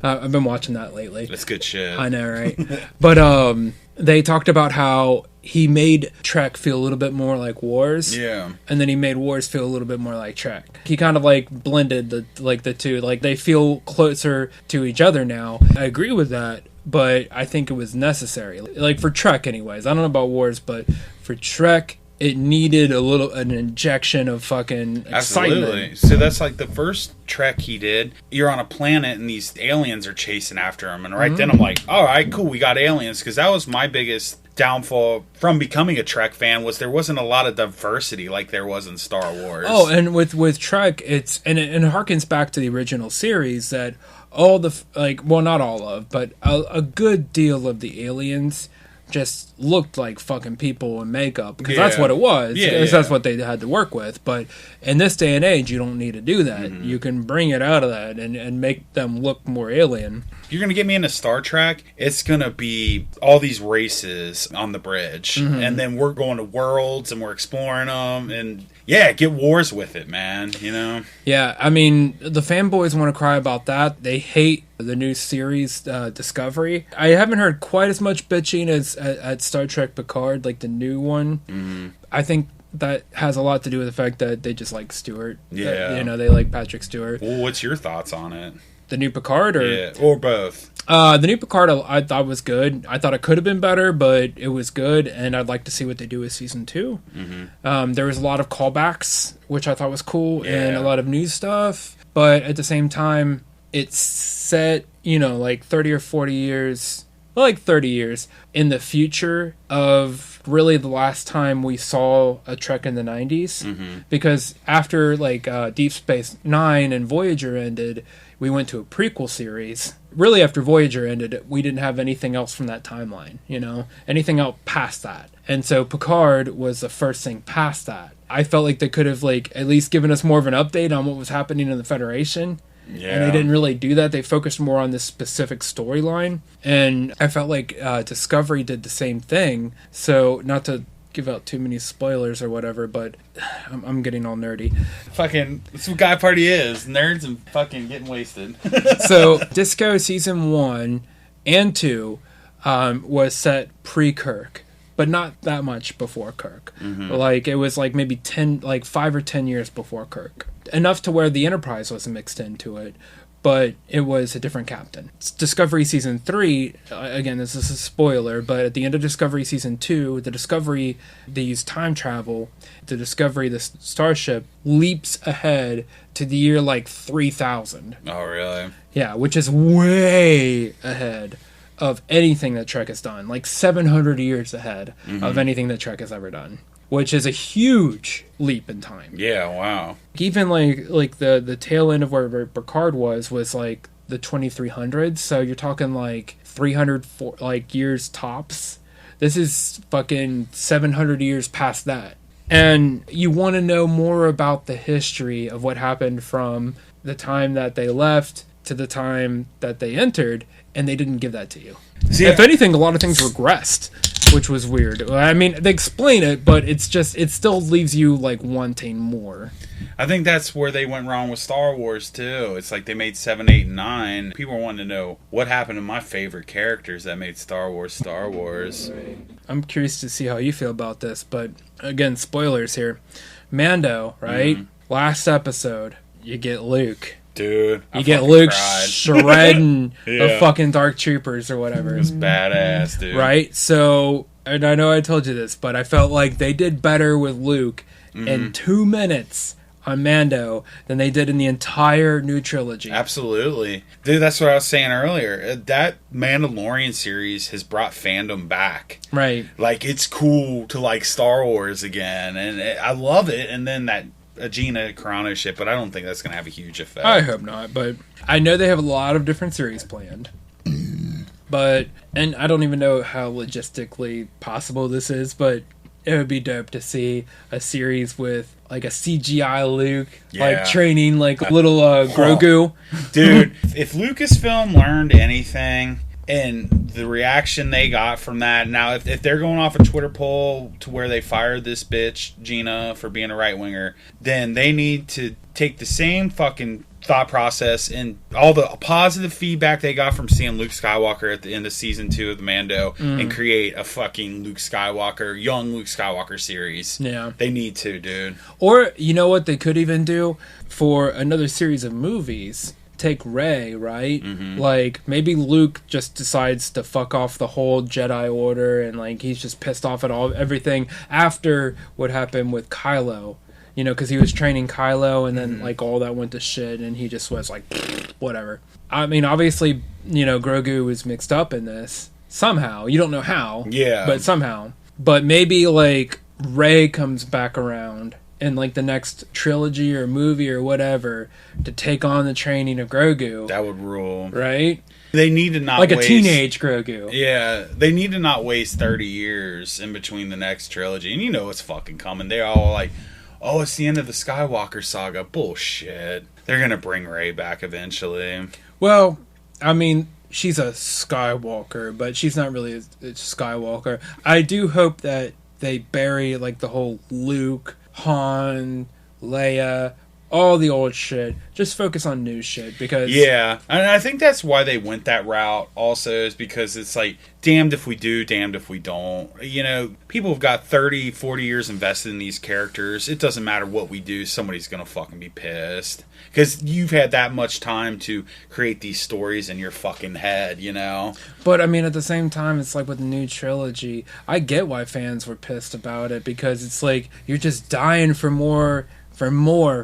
I've been watching that lately. That's good shit. I know, right? But they talked about how he made Trek feel a little bit more like Wars. Yeah. And then he made Wars feel a little bit more like Trek. He kind of like blended the two. Like they feel closer to each other now. I agree with that, but I think it was necessary. Like for Trek anyways. I don't know about Wars, but for Trek, it needed an injection of fucking excitement. Absolutely. So that's like the first Trek he did. You're on a planet and these aliens are chasing after him. And right then I'm like, all right, cool, we got aliens. Because that was my biggest downfall from becoming a Trek fan, was there wasn't a lot of diversity like there was in Star Wars. Oh, and with Trek, it harkens back to the original series that all the, not all of, but a good deal of the aliens just looked like fucking people in makeup, because that's what it was. That's what they had to work with. But in this day and age, you don't need to do that. You can bring it out of that and make them look more alien. If you're gonna get me into Star Trek, it's gonna be all these races on the bridge, and then we're going to worlds and we're exploring them, and get wars with it, man. You know? Yeah, I mean, the fanboys want to cry about that. They hate the new series Discovery. I haven't heard quite as much bitching as at Star Trek Picard, like the new one. I think that has a lot to do with the fact that they just like Stewart. Yeah. They like Patrick Stewart. Well, what's your thoughts on it? The new Picard? Or both? The new Picard I thought was good. I thought it could have been better, but it was good, and I'd like to see what they do with Season 2. There was a lot of callbacks, which I thought was cool, and a lot of new stuff, but at the same time, it's set, 30 or 40 years... Well, like 30 years in the future of really the last time we saw a Trek in the 90s. Because after Deep Space Nine and Voyager ended, we went to a prequel series. Really, after Voyager ended, we didn't have anything else from that timeline, anything else past that. And so Picard was the first thing past that. I felt like they could have at least given us more of an update on what was happening in the Federation. Yeah. And they didn't really do that. They focused more on this specific storyline. And I felt like Discovery did the same thing. So, not to give out too many spoilers or whatever, but I'm getting all nerdy. Fucking, that's what Guy Party is. Nerds and fucking getting wasted. So, Disco Season 1 and 2 was set pre-Kirk. But not that much before Kirk. It was maybe 5 or 10 years before Kirk. Enough to where the Enterprise was mixed into it, but it was a different captain. Discovery Season 3, again, this is a spoiler, but at the end of Discovery Season 2, the Discovery, they use time travel. The Discovery, the starship, leaps ahead to the year 3000. Oh, really? Yeah, which is way ahead of anything that Trek has done, 700 years ahead of anything that Trek has ever done, which is a huge leap in time. Yeah, wow. Even the tail end of where Picard was the 2300s, so you're talking 300 years tops. This is fucking 700 years past that. And you want to know more about the history of what happened from the time that they left to the time that they entered, and they didn't give that to you. See, if anything, a lot of things regressed, which was weird. I mean, they explain it, but it still leaves you wanting more. I think that's where they went wrong with Star Wars too. It's they made 7, 8, and 9. People wanted to know what happened to my favorite characters that made Star Wars Star Wars. I'm curious to see how you feel about this, but again, spoilers here. Mando, right? Last episode, you get Luke. Dude, you get Luke shredding the fucking Dark Troopers or whatever. It was badass, dude. Right? So, and I know I told you this, but I felt like they did better with Luke in 2 minutes on Mando than they did in the entire new trilogy. Absolutely. Dude, that's what I was saying earlier. That Mandalorian series has brought fandom back. Right. It's cool to Star Wars again, and I love it, and then that Gina Carrano shit, but I don't think that's going to have a huge effect. I hope not, but I know they have a lot of different series planned. And I don't even know how logistically possible this is, but it would be dope to see a series with like a CGI Luke, like training like little Grogu. Dude, if Lucasfilm learned anything, and the reaction they got from that, now if they're going off a Twitter poll to where they fired this bitch, Gina, for being a right-winger, then they need to take the same fucking thought process and all the positive feedback they got from seeing Luke Skywalker at the end of season 2 of the Mando and create a fucking young Luke Skywalker series. Yeah. They need to, dude. Or, you know what they could even do for another series of movies? Take Rey, right? Like, maybe Luke just decides to fuck off the whole Jedi Order and, like, he's just pissed off at everything after what happened with Kylo. You know, because he was training Kylo and then, like, all that went to shit and he just was like, whatever. I mean, obviously, you know, Grogu was mixed up in this. Somehow. You don't know how. Yeah. But somehow. But maybe, like, Rey comes back around in like the next trilogy or movie or whatever to take on the training of Grogu. That would rule. Right? They need to not like waste... a teenage Grogu. Yeah, they need to not waste 30 years in between the next trilogy. And you know it's fucking coming. They're all like, oh, it's the end of the Skywalker saga. Bullshit. They're going to bring Rey back eventually. Well, I mean, she's a Skywalker, but she's not really a Skywalker. I do hope that they bury like the whole Luke, Han, Leia, all the old shit. Just focus on new shit because... Yeah, and I think that's why they went that route also, is because it's like, damned if we do, damned if we don't. You know, people have got 30, 40 years invested in these characters. It doesn't matter what we do, somebody's gonna fucking be pissed. Because you've had that much time to create these stories in your fucking head, you know? But, I mean, at the same time, it's like with the new trilogy, I get why fans were pissed about it, because it's like, you're just dying for more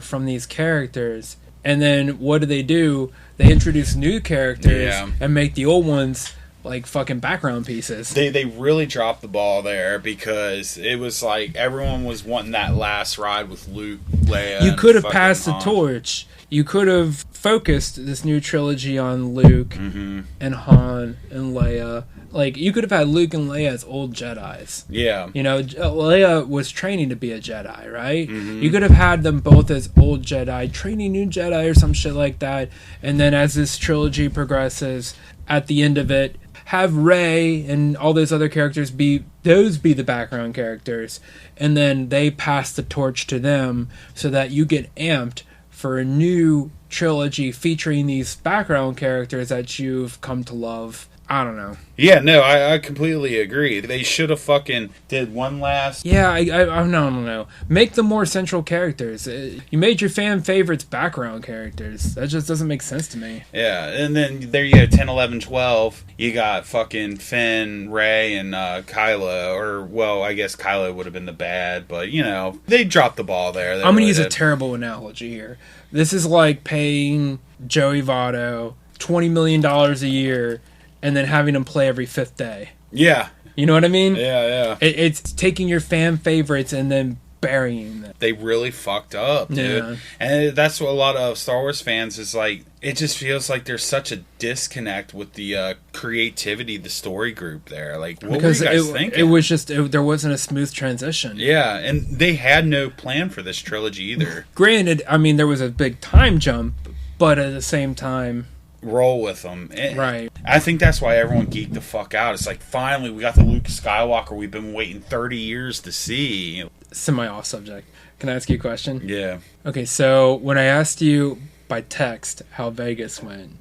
from these characters. And then, what do? They introduce new characters and make the old ones like fucking background pieces. They really dropped the ball there, because it was like everyone was wanting that last ride with Luke, Leia. You could have passed the torch. You could have focused this new trilogy on Luke and Han and Leia. Like, you could have had Luke and Leia as old Jedis. Yeah. You know, Leia was training to be a Jedi, right? You could have had them both as old Jedi, training new Jedi or some shit like that. And then as this trilogy progresses, at the end of it, have Rey and all those other characters be the background characters. And then they pass the torch to them so that you get amped for a new trilogy featuring these background characters that you've come to love. I don't know. Yeah, no, I completely agree. They should have fucking did one last... Yeah, I no. Make them more central characters. You made your fan favorites background characters. That just doesn't make sense to me. Yeah, and then there you go, 10, 11, 12. You got fucking Finn, Rey, and Kylo. Or, well, I guess Kylo would have been the bad, but, you know, they dropped the ball there. I'm going to use a terrible analogy here. This is like paying Joey Votto $20 million a year and then having him play every fifth day. Yeah. You know what I mean? Yeah. It's taking your fan favorites and then burying them. They really fucked up, dude. Yeah. And that's what a lot of Star Wars fans is like. It just feels like there's such a disconnect with the creativity, the story group there. Like, what were you guys thinking? It was just, there wasn't a smooth transition. Yeah, and they had no plan for this trilogy either. Granted, I mean, there was a big time jump, but at the same time... roll with them. Right. I think that's why everyone geeked the fuck out. It's like, finally, we got the Luke Skywalker we've been waiting 30 years to see. Semi-off subject. Can I ask you a question? Yeah. Okay, so when I asked you by text how Vegas went,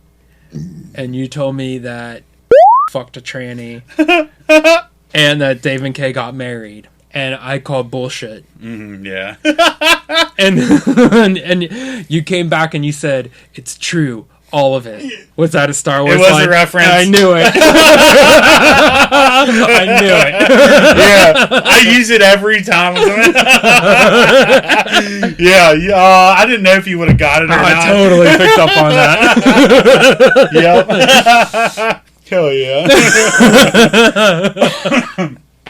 and you told me that fucked a tranny, and that Dave and Kay got married, and I called bullshit. Yeah. and you came back and you said, it's true. All of it. Was that a Star Wars line? It was line? a reference. I knew it. I knew it. Yeah. I use it every time. Yeah. I didn't know if you would have got it or not. I totally picked up on that. Yep. Hell yeah.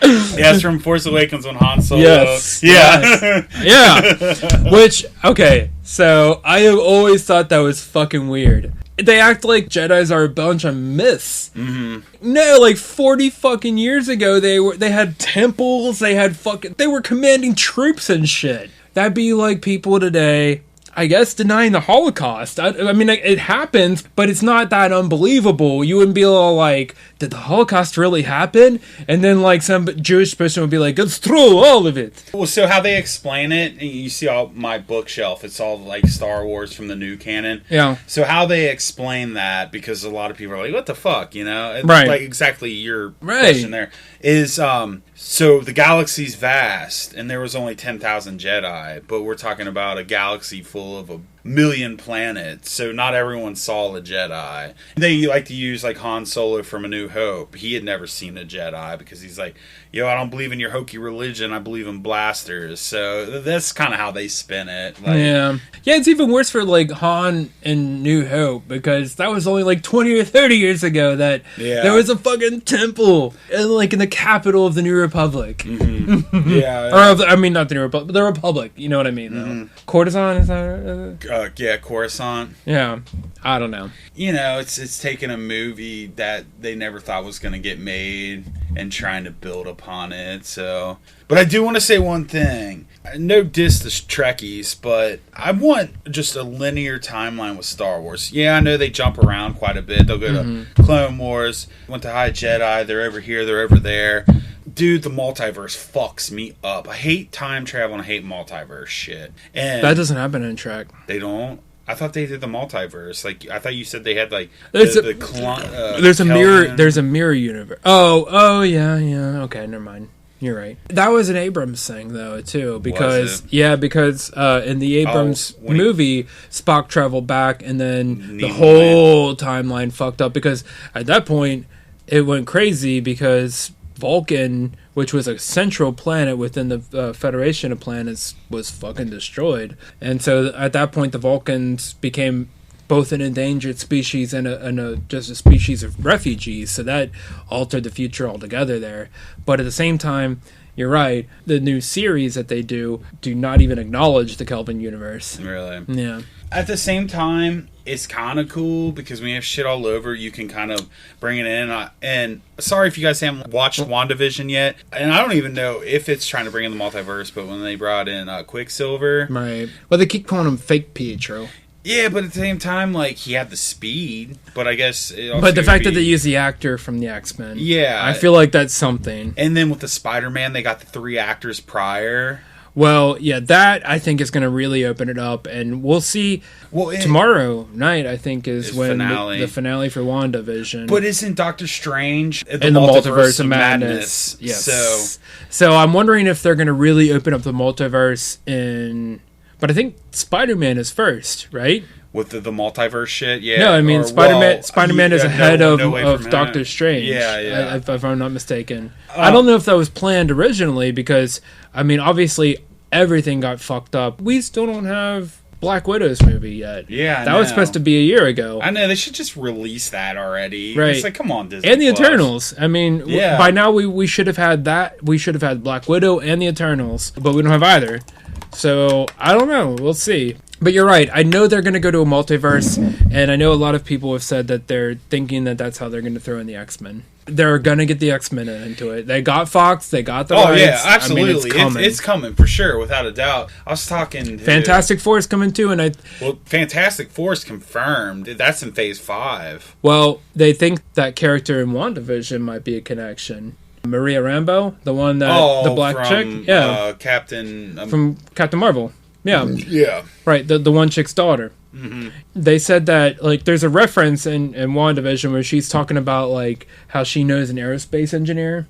Yeah, it's from Force Awakens when Han Solo. Yes. Yeah. Yeah. Which, okay, so I have always thought that was fucking weird. they act like Jedis are a bunch of myths. Mm-hmm. No, like 40 fucking years ago, they had temples, they were commanding troops and shit. That'd be like people today, I guess, denying the Holocaust. I mean, it happens, but it's not that unbelievable. You wouldn't be all like, did the Holocaust really happen? And then, like, some Jewish person would be like, it's true, all of it. Well, so how they explain it, you see all my bookshelf, it's all, like, Star Wars from the new canon. Yeah. So how they explain that, because a lot of people are like, what the fuck, you know? It's right. Like, exactly your question there, is, so the galaxy's vast, and there was only 10,000 Jedi, but we're talking about a galaxy full of a million planets, so not everyone saw a Jedi. They like to use like Han Solo from A New Hope. He had never seen a Jedi because he's like, yo, I don't believe in your hokey religion, I believe in blasters. So that's kind of how they spin it. Like, yeah, it's even worse for like Han in New Hope, because that was only like 20 or 30 years ago that there was a fucking temple like in the capital of the New Republic. Mm-hmm. Yeah. I mean, not the New Republic, but the Republic, you know what I mean, though. Coruscant, is that yeah, Coruscant. Yeah, I don't know. You know, it's taking a movie that they never thought was going to get made and trying to build upon it. So, but I do want to say one thing. No diss to Trekkies, but I want just a linear timeline with Star Wars. Yeah, I know they jump around quite a bit. They'll go to Clone Wars, went to High Jedi, they're over here, they're over there. Dude, the multiverse fucks me up. I hate time travel and I hate multiverse shit. And that doesn't happen in Trek. They don't? I thought they did the multiverse. Like, I thought you said they had like there's a mirror universe. Oh yeah. Okay, never mind. You're right. That was an Abrams thing though too, because in the Abrams movie, Spock traveled back, and then the whole timeline fucked up, because at that point it went crazy because Vulcan, which was a central planet within the Federation of Planets, was fucking destroyed. And so at that point, the Vulcans became both an endangered species and just a species of refugees. So that altered the future altogether there. But at the same time, you're right, the new series that they do not even acknowledge the Kelvin universe. Really? Yeah. At the same time, it's kind of cool because when you have shit all over, you can kind of bring it in. And sorry if you guys haven't watched WandaVision yet. And I don't even know if it's trying to bring in the multiverse, but when they brought in Quicksilver. Right. Well, they keep calling him fake Pietro. Yeah, but at the same time, like, he had the speed. But I guess... But the fact that they use the actor from the X-Men. Yeah. I feel like that's something. And then with the Spider-Man, they got the 3 actors prior. Well, yeah, that I think is going to really open it up, and we'll see. Well, tomorrow night, I think, is when the finale for WandaVision. But isn't Doctor Strange in the Multiverse of Madness? Yes. So I'm wondering if they're going to really open up the multiverse in. But I think Spider-Man is first, right? With the multiverse shit, yeah. No, I mean Spider-Man is ahead of Doctor Strange. Yeah. If I'm not mistaken, I don't know if that was planned originally, because I mean, obviously everything got fucked up. We still don't have Black Widow's movie yet. Yeah, that was supposed to be a year ago. I know, they should just release that already. Right? It's like, come on, Disney. And the Eternals. I mean, by now we should have had that. We should have had Black Widow and the Eternals, but we don't have either. So I don't know. We'll see. But you're right. I know they're going to go to a multiverse, and I know a lot of people have said that they're thinking that that's how they're going to throw in the X-Men. They're going to get the X-Men into it. They got Fox. They got the rights. Oh, yeah, absolutely. I mean, it's coming for sure, without a doubt. I was talking... Fantastic Four is coming too, and Well, Fantastic Four is confirmed. That's in Phase 5. Well, they think that character in WandaVision might be a connection. Maria Rambeau, the one that... the black chick? Yeah. From Captain Marvel. Yeah. Yeah. Right, the one chick's daughter. Mm-hmm. They said that, like, there's a reference in WandaVision where she's talking about, like, how she knows an aerospace engineer.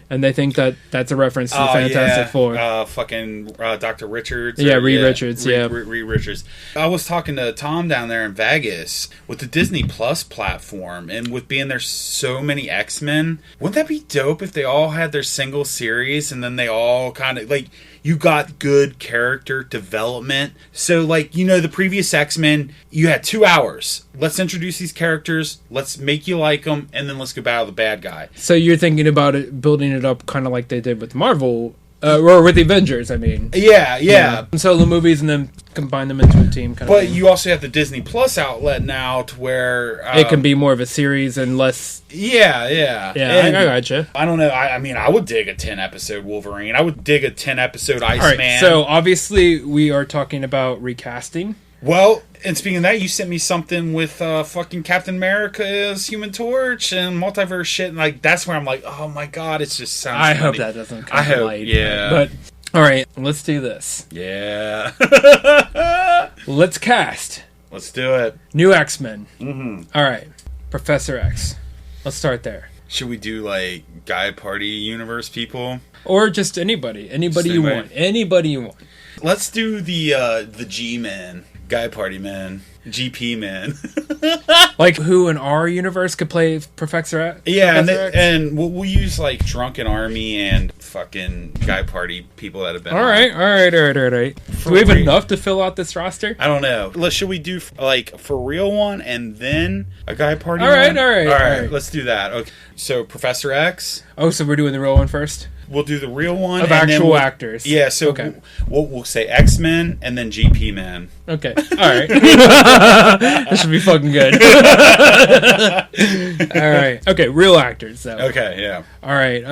And they think that that's a reference to the Fantastic Four. Dr. Richards. Reed Richards, Reed Richards. I was talking to Tom down there in Vegas with the Disney Plus platform, and with being there so many X-Men, wouldn't that be dope if they all had their single series and then they all kind of, like, you got good character development. So, like, you know, the previous X-Men, you had 2 hours. Let's introduce these characters, let's make you like them, and then let's go battle the bad guy. So you're thinking about it, building it up kind of like they did with Marvel or with the Avengers, I mean. Yeah. Solo movies and then combine them into a team. But you also have the Disney Plus outlet now to where... it can be more of a series and less... Yeah. And I gotcha. I don't know. I mean, I would dig a 10-episode Wolverine. I would dig a 10-episode Iceman. All right, so obviously we are talking about recasting. Well, and speaking of that, you sent me something with fucking Captain America's Human Torch and multiverse shit, and like that's where I'm like, oh my god, it just sounds. I hope that doesn't come to light. Yeah, but all right, let's do this. Yeah, let's cast. Let's do it. New X-Men. Mm-hmm. All right, Professor X. Let's start there. Should we do like Guy Party universe people, or just anybody? Anybody you want. Anybody you want. Let's do the G-Men. Guy Party Man. GP Man. Like who in our universe could play Professor X? Yeah, and we'll use like Drunken Army and fucking Guy Party people that have been All right. Do we have enough to fill out this roster? I don't know. Should we do like for real one and then a Guy Party all right. Let's do that. Okay. So Professor X. Oh, so we're doing the real one first? We'll do the real one of actual actors. Yeah, so okay. we'll say X-Men and then GP Man. Okay, all right. That should be fucking good. All right. Okay, real actors though. Okay, yeah. All right.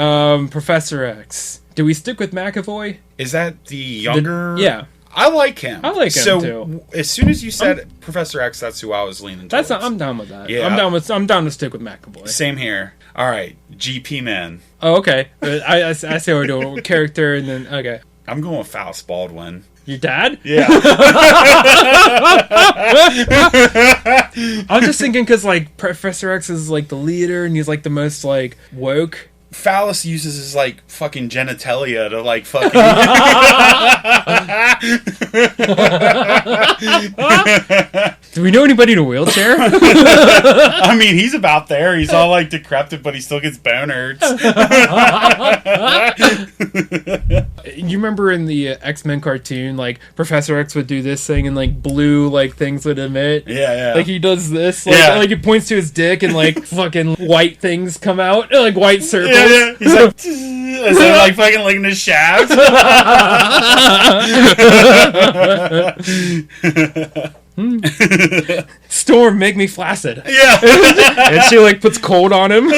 Professor X. Do we stick with McAvoy? Is that the younger? Yeah. I like him. I like him too. As soon as you said Professor X, that's who I was leaning towards. I'm down with that. Yeah. I'm down to stick with McAvoy. Same here. All right, GP Man. Oh, okay. I see what we're doing. Character and then okay. I'm going with Faust Baldwin. Your dad? Yeah. I'm just thinking because like Professor X is like the leader and he's like the most like woke. Phallus uses his like fucking genitalia to like fucking. Do we know anybody in a wheelchair? I mean, he's about there. He's all like decrepit, but he still gets boners. You remember in the X-Men cartoon, like Professor X would do this thing and like blue like things would emit. Yeah. Like he does this, like he points to his dick and like fucking white things come out, like white circles. Yeah. He's like, is that like fucking licking his shaft? Storm, make me flaccid. Yeah. And she like puts cold on him.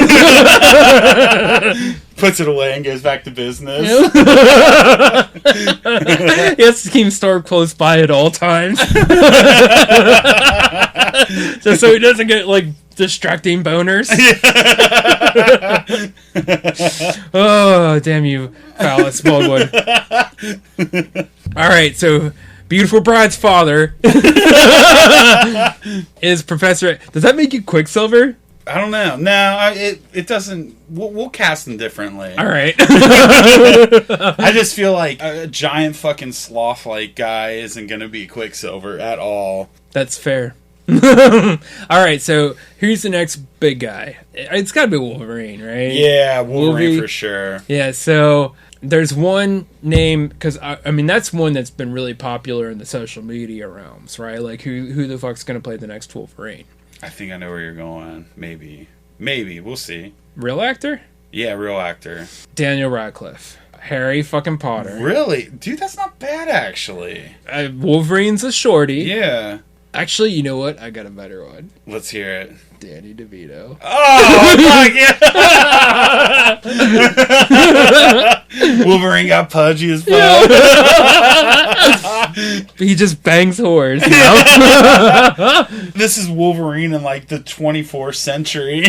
Puts it away and goes back to business. He has to keep Storm close by at all times. Just so he doesn't get like distracting boners. Oh, damn you, Phallus Baldwin. Alright, so Beautiful Bride's father is Professor. Does that make you Quicksilver? I don't know. No, it doesn't. We'll cast them differently. All right. I just feel like a giant fucking sloth-like guy isn't going to be Quicksilver at all. That's fair. All right, so who's the next big guy? It's got to be Wolverine, right? Yeah, Wolverine for sure. Yeah, so there's one name, because I mean that's one that's been really popular in the social media realms, right? Like who the fuck's gonna play the next Wolverine? I think I know where you're going. Maybe we'll see. Real actor? Yeah, real actor. Daniel Radcliffe. Harry fucking Potter. Really? Dude, that's not bad actually. Wolverine's a shorty. Yeah. Actually, you know what? I got a better one. Let's hear it. Danny DeVito. Oh, fuck yeah! Wolverine got pudgy as fuck. Yeah. He just bangs whores, you know? This is Wolverine in like the 24th century.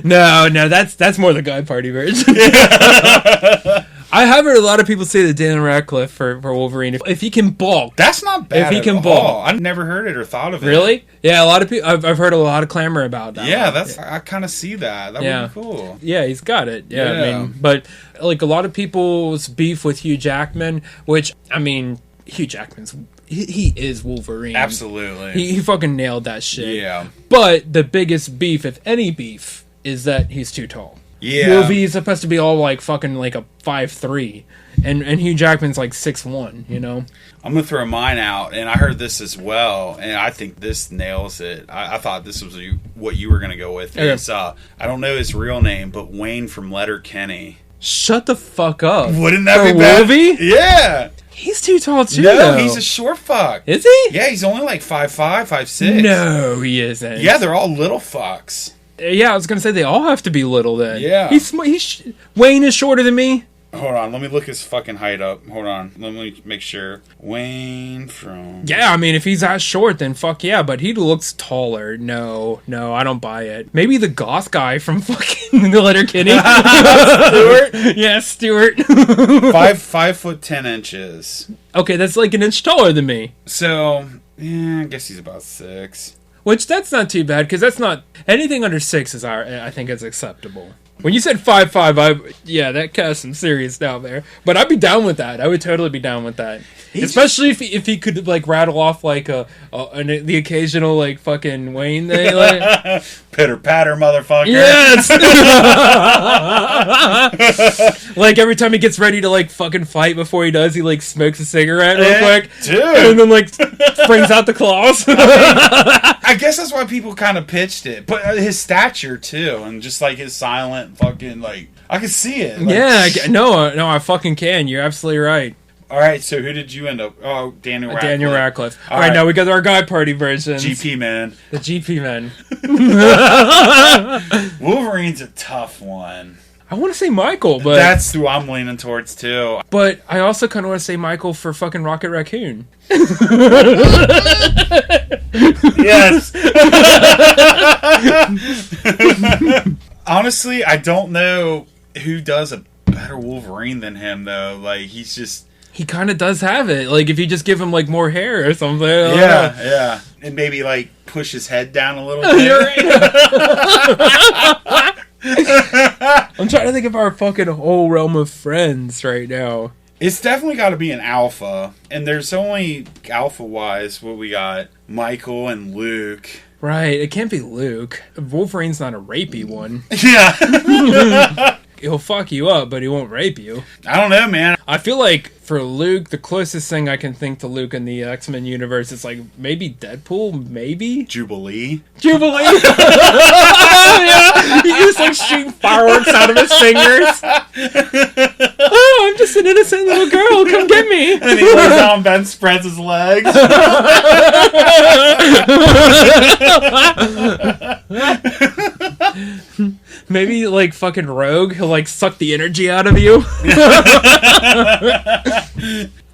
No, that's more the Guy Party version. Yeah. I have heard a lot of people say that Daniel Radcliffe for Wolverine, if he can bulk. That's not bad. If he can all. bulk. I've never heard it or thought of it. Really? Yeah, a lot of people. I've heard a lot of clamor about that. Yeah, I kind of see that. That would be cool. Yeah, he's got it. Yeah, I mean, but like a lot of people's beef with Hugh Jackman, which I mean, Hugh Jackman's he is Wolverine. Absolutely. He fucking nailed that shit. Yeah. But the biggest beef, if any beef, is that he's too tall. Yeah. Wolverine's supposed to be all like fucking like a 5'3", and Hugh Jackman's like 6'1", you know? I'm going to throw mine out, and I heard this as well, and I think this nails it. I thought this was what you were going to go with. Okay. It's, I don't know his real name, but Wayne from Letterkenny. Shut the fuck up. Wouldn't that For be bad? Wolvie? Yeah. He's too tall too, No, though. he's a short fuck. Is he? Yeah, he's only like 5'5", 5'6". No, he isn't. Yeah, they're all little fucks. Yeah, I was gonna say they all have to be little then. Yeah. Wayne is shorter than me. Hold on, let me look his fucking height up. Hold on, let me make sure. Wayne from... Yeah, I mean, if he's that short, then fuck yeah, but he looks taller. No, I don't buy it. Maybe the goth guy from fucking the Letterkenny. Stuart? Yeah, Stuart. 5'10". Okay, that's like an inch taller than me. So, yeah, I guess he's about 6. Which, that's not too bad, because that's not... Anything under 6 is, I think, is acceptable. When you said 5'5", yeah, that cast some serious doubt there. But I'd be down with that. I would totally be down with that. Especially if he could, like, rattle off, like, the occasional, like, fucking Wayne thing. Like... Pitter-patter, motherfucker. Yes! Like, every time he gets ready to, like, fucking fight before he does, he, like, smokes a cigarette real quick. Dude! And then, like, brings out the claws. I guess that's why people kind of pitched it. But his stature, too. And just, like, his silent fucking, like... I can see it. Like, yeah, no, I fucking can. You're absolutely right. All right, so who did you end up... Oh, Daniel Radcliffe. Daniel Radcliffe. All right, now we got our guy party versions. GP man. The GP man. Wolverine's a tough one. I want to say Michael, but... That's who I'm leaning towards, too. But I also kind of want to say Michael for fucking Rocket Raccoon. Yes. Honestly, I don't know who does a better Wolverine than him, though. Like, he's just... He kind of does have it. Like, if you just give him, like, more hair or something. Yeah. And maybe, like, push his head down a little bit. You're right. I'm trying to think of our fucking whole realm of friends right now. It's definitely got to be an alpha. And there's only, alpha-wise, what we got? Michael and Luke. Right, it can't be Luke. Wolverine's not a rapey one. Yeah. He'll fuck you up, but he won't rape you. I don't know, man. I feel like for Luke, the closest thing I can think to Luke in the X-Men universe is like maybe Deadpool, maybe? Jubilee. Yeah, he just like shooting fireworks out of his fingers. Oh, I'm just an innocent little girl, come get me. And he lays down, Ben spreads his legs. Maybe like fucking Rogue, he'll like suck the energy out of you.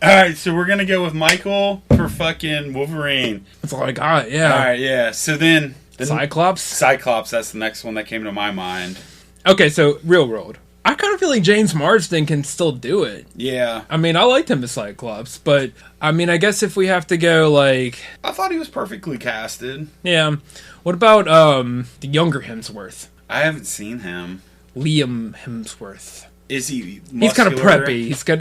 Alright, so we're gonna go with Michael for fucking Wolverine. That's all I got, yeah. Alright, yeah. So then Cyclops? Cyclops, that's the next one that came to my mind. Okay, so real world. I kind of feel like James Marsden can still do it. Yeah. I mean, I liked him as Cyclops, but I mean, I guess if we have to go like... I thought he was perfectly casted. Yeah. What about the younger Hemsworth? I haven't seen him. Liam Hemsworth. Is he muscular? He's kind of preppy. He's got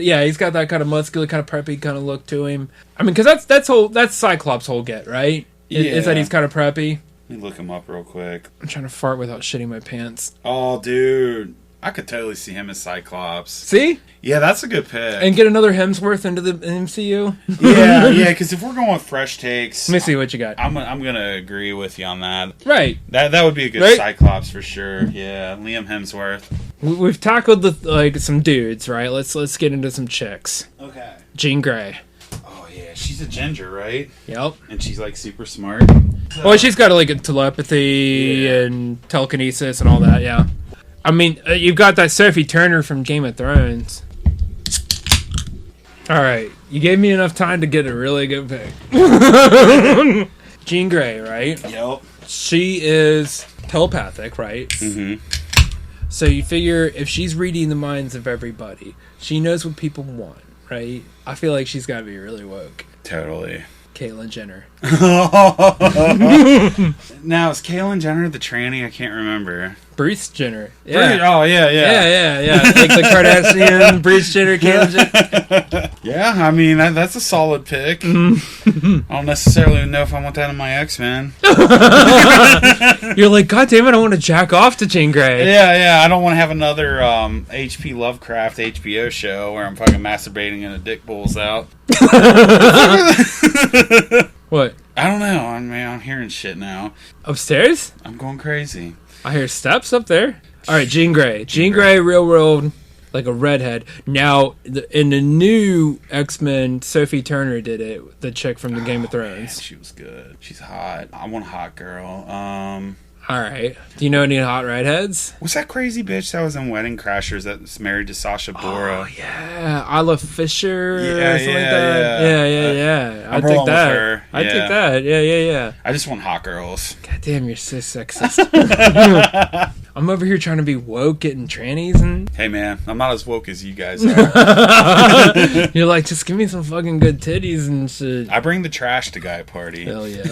that kind of muscular, kind of preppy kind of look to him. I mean, because that's Cyclops' whole get, right? Yeah. Is that he's kind of preppy? Let me look him up real quick. I'm trying to fart without shitting my pants. Oh, dude. I could totally see him as Cyclops. See? Yeah, that's a good pick. And get another Hemsworth into the MCU? Yeah, because if we're going with fresh takes... Let me see what you got. I'm going to agree with you on that. Right. That would be a good Right? Cyclops for sure. Yeah, Liam Hemsworth. We've tackled some dudes, right? Let's get into some chicks. Okay. Jean Grey. Oh, yeah. She's a ginger, right? Yep. And she's, like, super smart. Well, she's got, like, a telepathy and telekinesis and all that, yeah. I mean, you've got that Sophie Turner from Game of Thrones. All right, you gave me enough time to get a really good pick. Jean Grey, right? Yep. She is telepathic, right? Mm-hmm. So you figure if she's reading the minds of everybody, she knows what people want, right? I feel like she's got to be really woke. Totally. Caitlyn Jenner. Now, is Caitlyn Jenner the tranny? I can't remember. Bruce Jenner. Yeah. Oh, yeah. Yeah. Like the Kardashian, Bruce Jenner, Caitlyn Jenner. Yeah, I mean, that's a solid pick. I don't necessarily know if I want that in my X-Men. You're like, God damn it, I want to jack off to Jean Grey. Yeah, I don't want to have another H.P. Lovecraft HBO show where I'm fucking masturbating and a dick pulls out. What? I don't know. I'm hearing shit now. Upstairs? I'm going crazy. I hear steps up there. All right, Jean Grey. Jean Grey, real world. like a redhead. Now, in the new X-Men, Sophie Turner did it, the chick from the Game of Thrones. Man, she was good. She's hot. I want a hot girl. All right. Do you know any hot redheads? What's that crazy bitch that was in Wedding Crashers that's married to Sasha Bora? Oh, yeah. Isla Fisher or Yeah, something like yeah, that. yeah. Yeah. I'm I'd take rolling with that. her. I'd Yeah. take that. Yeah. I just want hot girls. God damn, you're so sexist. I'm over here trying to be woke, getting trannies, and Hey, man, I'm not as woke as you guys are. you're like, just give me some fucking good titties and shit. I bring the trash to guy party. Hell yeah.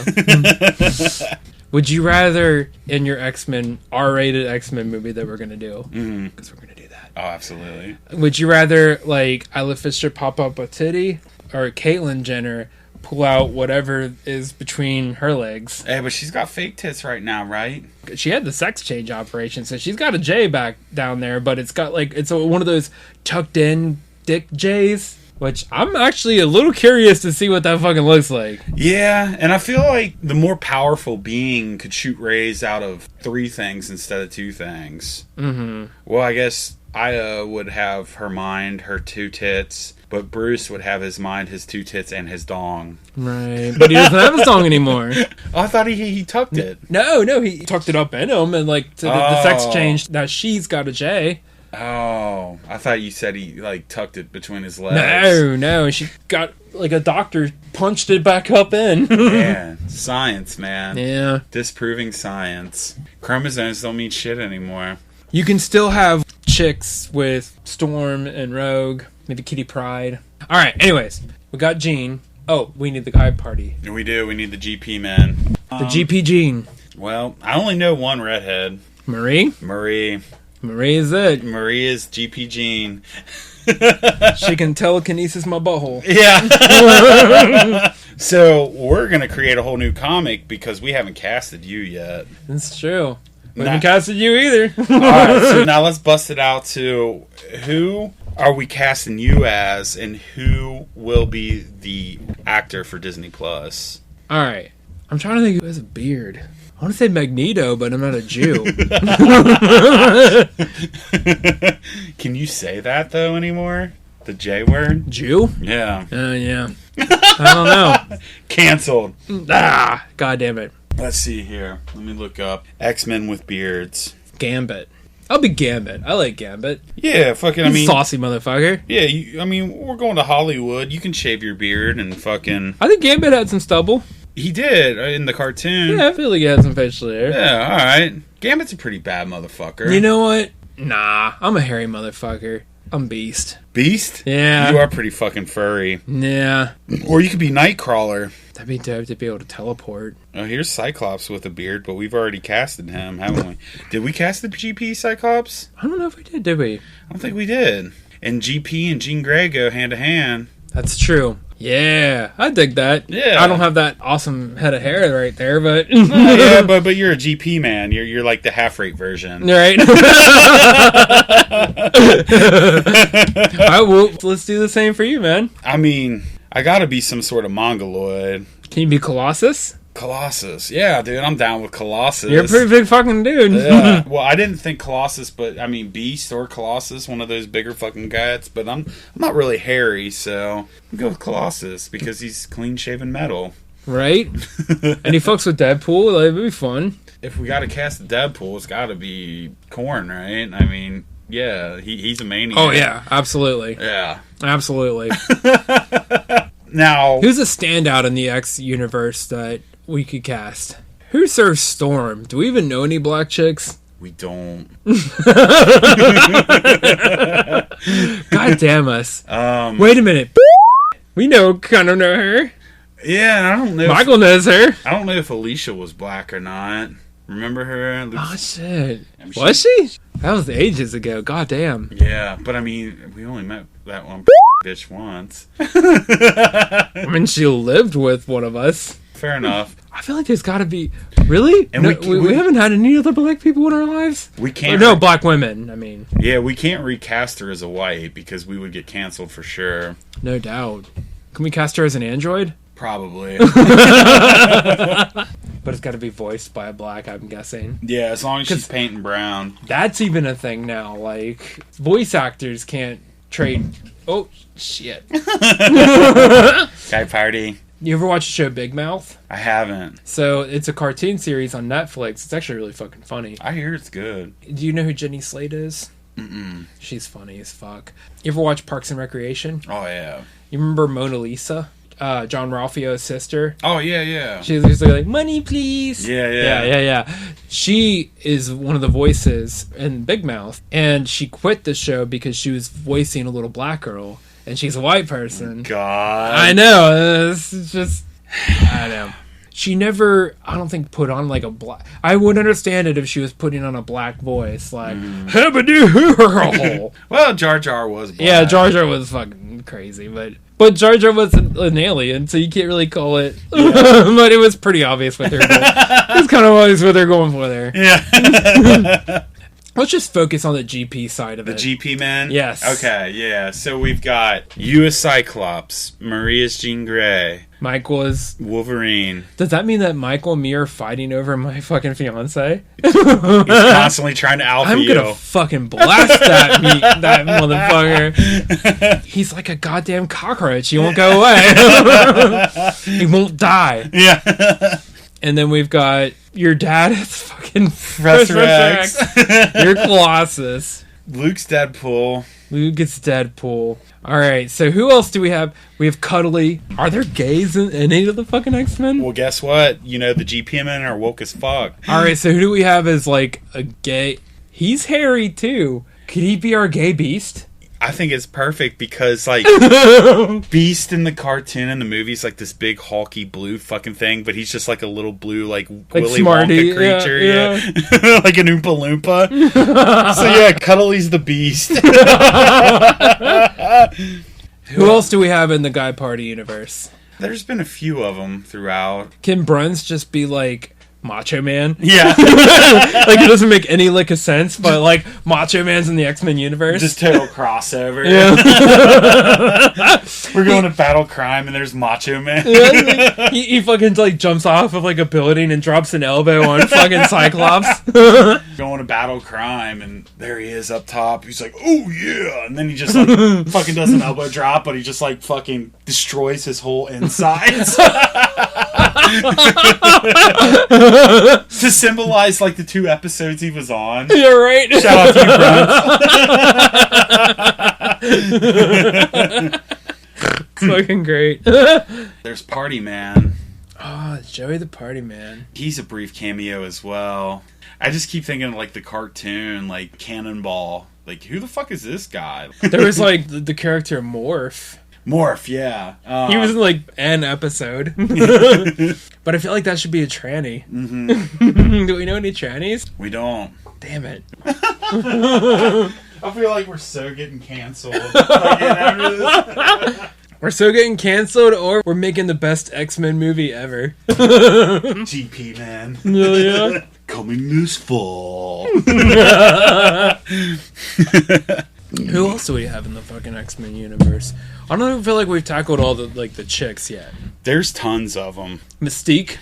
Would you rather, in your X-Men, R-rated X-Men movie that we're going to do, because we're going to do that. Oh, absolutely. Would you rather, like, Isla Fisher pop up a titty, or Caitlyn Jenner pull out whatever is between her legs? Hey, but she's got fake tits right now, right? She had the sex change operation, so she's got a J back down there, but it's got, like, it's one of those tucked in dick J's. Which I'm actually a little curious to see what that fucking looks like. Yeah, and I feel like the more powerful being could shoot rays out of 3 things instead of 2 things. Mm-hmm. Well, I guess Aya would have her mind, her 2 tits, but Bruce would have his mind, his 2 tits, and his dong. Right, but he doesn't have his dong anymore. Oh, I thought he tucked it. No, he tucked it up in him, and like to the sex change. Now she's got a J. Oh, I thought you said he like tucked it between his legs. No, she got like a doctor punched it back up in. Yeah, science, man. Yeah, Disproving science. Chromosomes don't mean shit anymore. you can still have chicks with Storm and Rogue, maybe Kitty Pryde. All right, anyways, we got Jean. Oh, we need the guy party. We do. We need the GP man. The GP Jean. Well, I only know one redhead. Marie is it. Marie is GP Jean. She can telekinesis my butthole. Yeah. So we're gonna create a whole new comic because we haven't casted you yet. That's true. We haven't casted you either. All right. So now let's bust it out to who are we casting you as, and who will be the actor for Disney Plus? All right. I'm trying to think who has a beard. I want to say Magneto, but I'm not a Jew. Can you say that though anymore? The J word? Jew? Yeah. Yeah. I don't know. Canceled. God damn it. Let's see here. Let me look up X-Men with beards. Gambit. I'll be Gambit. I like Gambit. Yeah, fucking. I mean, saucy motherfucker. Yeah, I mean, we're going to Hollywood. You can shave your beard and fucking. I think Gambit had some stubble. He did in the cartoon. Yeah, I feel like he had some facial hair. Yeah, all right. Gambit's a pretty bad motherfucker. You know what? Nah, I'm a hairy motherfucker. I'm Beast. Beast? Yeah. You are pretty fucking furry. Yeah. Or you could be Nightcrawler. That'd be dope to be able to teleport. Oh, here's Cyclops with a beard, but we've already casted him, haven't we? Did we cast the GP Cyclops? I don't know if we did we? I don't think we did. And GP and Jean Grey go hand to hand. That's true. Yeah, I dig that. Yeah. I don't have that awesome head of hair right there, but yeah, but you're a GP man. You're like the half rate version. Right. Let's do the same for you, man. I mean, I gotta be some sort of mongoloid. Can you be Colossus? Colossus. Yeah, dude, I'm down with Colossus. You're a pretty big fucking dude. Yeah. Well, I didn't think Colossus, but I mean Beast or Colossus, one of those bigger fucking guys. But I'm not really hairy, so I'll go with Colossus because he's clean shaven metal. Right? And he fucks with Deadpool. Like, it'd be fun. If we gotta cast Deadpool, it's gotta be Korn, right? I mean, yeah, he's a maniac. Oh yeah, absolutely. Yeah. Absolutely. Now, who's a standout in the X universe that we could cast? Who serves Storm? Do we even know any black chicks? We don't. God damn us. Wait a minute. We kind of know her. Yeah, I don't know. Michael knows her. I don't know if Alicia was black or not. Remember her? Oh, shit. Was she? That was ages ago. God damn. Yeah, but I mean, we only met that one bitch once. I mean, she lived with one of us. Fair enough. I feel like there's got to be... Really? And no, we haven't had any other black people in our lives? We can't... No, black women, I mean. Yeah, we can't recast her as a white because we would get canceled for sure. No doubt. Can we cast her as an android? Probably. but it's got to be voiced by a black, I'm guessing. Yeah, as long as she's painting brown. That's even a thing now. Like, voice actors can't trade... Oh, shit. Guy party. You ever watch the show Big Mouth? I haven't. So, it's a cartoon series on Netflix. It's actually really fucking funny. I hear it's good. Do you know who Jenny Slate is? Mm-mm. She's funny as fuck. You ever watch Parks and Recreation? Oh, yeah. You remember Mona Lisa? John Ralphio's sister? Oh, yeah. She's usually like, money, please. Yeah. She is one of the voices in Big Mouth. And she quit the show because she was voicing a little black girl. And she's a white person. God. I know. It's just... I know. She never, I don't think, put on like a black... I would understand it if she was putting on a black voice. Like, Well, Jar Jar was black. Yeah, Jar Jar was fucking crazy. But Jar Jar was an alien, so you can't really call it. Yeah. But it was pretty obvious what they're going It was kind of obvious what they're going for there. Yeah. Let's just focus on the GP side of it. The GP man? Yes. Okay, yeah. So we've got you as Cyclops, Marie as Jean Grey, Michael is Wolverine. Does that mean that Michael and me are fighting over my fucking fiance? He's constantly trying to alpha you. I'm gonna fucking blast that motherfucker. He's like a goddamn cockroach. He won't go away. He won't die. Yeah. And then we've got your dad is fucking Professor X. You're Colossus. Luke's Deadpool. Luke is Deadpool. Alright, so who else do we have? We have Cuddly. Are there gays in any of the fucking X-Men? Well, guess what? You know, the GP men are woke as fuck. Alright, so who do we have as, like, a gay... He's hairy, too. Could he be our gay beast? I think it's perfect because, like, Beast in the cartoon and the movie's like this big hulky blue fucking thing, but he's just like a little blue, like Willy Smarty, Wonka creature. Yeah. Like an Oompa Loompa. So, yeah, Cuddly's the Beast. Who else do we have in the Guy Party universe? There's been a few of them throughout. Can Bruns just be like Macho Man? Yeah. Like, it doesn't make any lick of sense, but like Macho Man's in the X-Men universe. Just total crossover. Yeah. We're going to battle crime and there's Macho Man. Yeah, like, he fucking like jumps off of like a building and drops an elbow on fucking Cyclops. Going to battle crime and there he is up top. He's like, oh yeah. And then he just like fucking does an elbow drop, but he just like fucking destroys his whole insides. To symbolize like the 2 episodes he was on. You're right. Shout out to you, Bruns. It's fucking great. There's Party Man. Oh, Joey the Party Man. He's a brief cameo as well. I just keep thinking of, like, the cartoon, like Cannonball. Like, who the fuck is this guy? There was like the character Morph. Morph, yeah. He was in like an episode. But I feel like that should be a tranny. Mm-hmm. Do we know any trannies? We don't. Damn it. I feel like we're so getting canceled. We're so getting canceled, or we're making the best X-Men movie ever. GP Man. Yeah. Coming this fall. Who else do we have in the fucking X-Men universe? I don't feel like we've tackled all the chicks yet. There's tons of them. Mystique.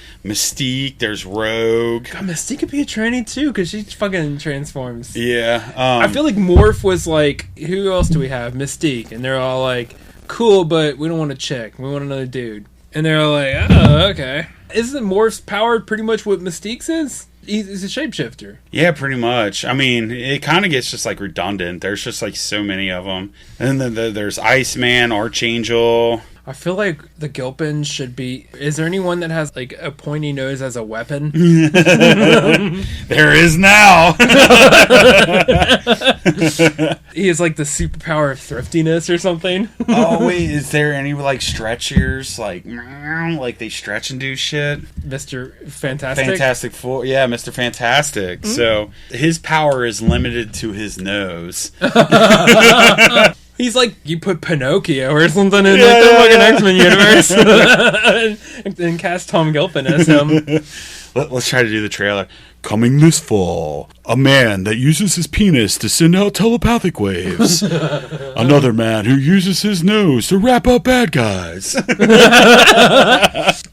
There's Rogue. God, Mystique could be a tranny too, because she fucking transforms. Yeah. I feel like Morph was like, who else do we have? Mystique. And they're all like, cool, but we don't want a chick. We want another dude. And they're all like, oh, okay. Isn't Morph's power pretty much what Mystique's is? He's a shapeshifter. Yeah, pretty much. I mean, it kind of gets just like redundant. There's just like so many of them. And then there's Iceman, Archangel. I feel like the Gilpin should be... Is there anyone that has like a pointy nose as a weapon? There is now. He has like the superpower of thriftiness or something. Oh wait, is there any like stretchers? Like they stretch and do shit? Mr. Fantastic? Fantastic Four. Yeah, Mr. Fantastic. Mm-hmm. So his power is limited to his nose. He's like, you put Pinocchio or something in the fucking X-Men universe and cast Tom Gilpin as him. Let's try to do the trailer. coming this fall, a man that uses his penis to send out telepathic waves. Another man who uses his nose to rap up bad guys.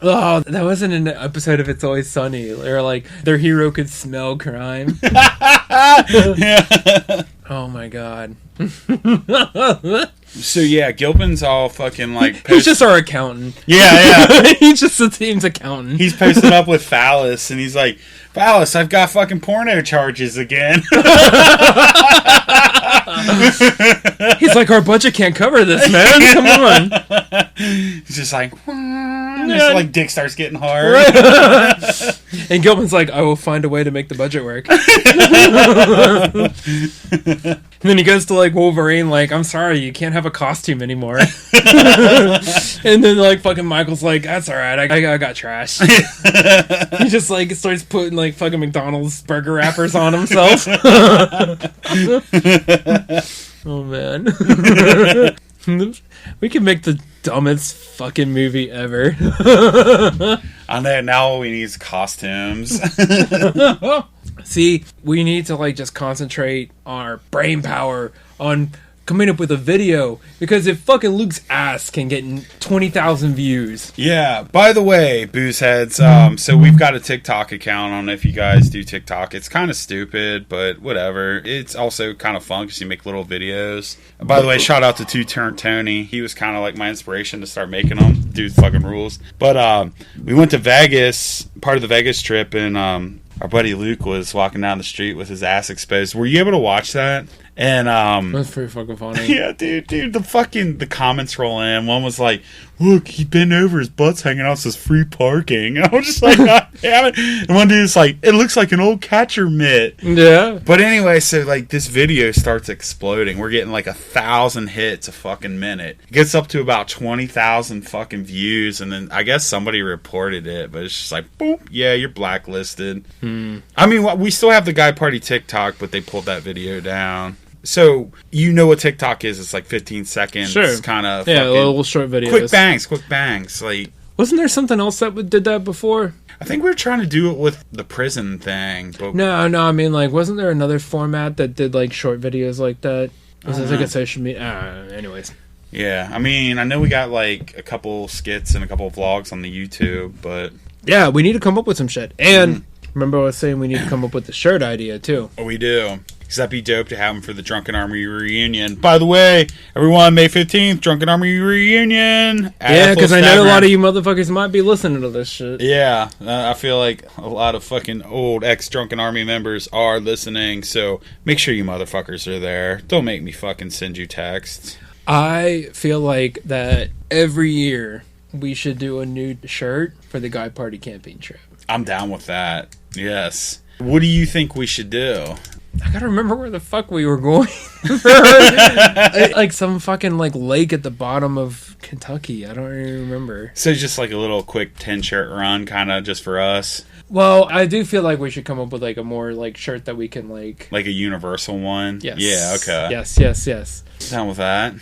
Oh, that wasn't an episode of It's Always Sunny. Or like their hero could smell crime. Yeah. Oh my god. So yeah, Gilpin's all fucking like... He's just our accountant. Yeah. He's just the team's accountant. He's posted up with Phallus, and he's like, Phallus, I've got fucking porno charges again. He's like, our budget can't cover this, man. Come on. He's just like... Just like dick starts getting hard. And Gilpin's like, I will find a way to make the budget work. And then he goes to like Wolverine, like, I'm sorry, you can't have a costume anymore. And then like fucking Michael's like, that's alright, I got trash. He just like starts putting like fucking McDonald's burger wrappers on himself. Oh man. We can make the dumbest fucking movie ever. I know, now all we need is costumes. See, we need to like just concentrate on our brain power on coming up with a video, because if fucking Luke's ass can get 20,000 views. Yeah, by the way, Boozeheads, so we've got a TikTok account. I don't know if you guys do TikTok. It's kind of stupid, but whatever. It's also kind of fun because you make little videos. By the way, shout out to Two Turn Tony. He was kind of like my inspiration to start making them. Dude fucking rules. But we went to Vegas, part of the Vegas trip, and our buddy Luke was walking down the street with his ass exposed. Were you able to watch that? And that's pretty fucking funny. Yeah, dude, the comments roll in. One was like, look, he bent over, his butt's hanging out, says free parking. I was just like, God damn it. And one dude's like, it looks like an old catcher mitt. Yeah. But anyway, so like this video starts exploding. We're getting like 1,000 hits a fucking minute. It gets up to about 20,000 fucking views, and then I guess somebody reported it, but it's just like, boom, yeah, you're blacklisted. I mean, we still have the Guy Party TikTok, but they pulled that video down. So, you know what TikTok is. It's like 15 seconds. Sure. Kind of. Yeah, little short videos. Quick bangs. Like, wasn't there something else that did that before? I think we were trying to do it with the prison thing. But No, I mean, like, wasn't there another format that did, like, short videos like that? Was it like a social media? Anyways. Yeah, I mean, I know we got, like, a couple skits and a couple vlogs on the YouTube, but... Yeah, we need to come up with some shit. And remember I was saying we need to come up with the shirt idea, too. Oh, we do. Because that'd be dope to have them for the Drunken Army reunion. By the way, everyone, May 15th, Drunken Army reunion. Yeah, because I know a lot of you motherfuckers might be listening to this shit. Yeah, I feel like a lot of fucking old ex-Drunken Army members are listening, so make sure you motherfuckers are there. Don't make me fucking send you texts. I feel like that every year we should do a new shirt for the Guy Party camping trip. I'm down with that. Yes. What do you think we should do? I gotta remember where the fuck we were going. Like some fucking like lake at the bottom of Kentucky. I don't even remember. So just like a little quick 10-shirt run, kind of just for us. Well, I do feel like we should come up with like a more like shirt that we can like a universal one. Yes. Yeah. Okay. Yes. Down with that.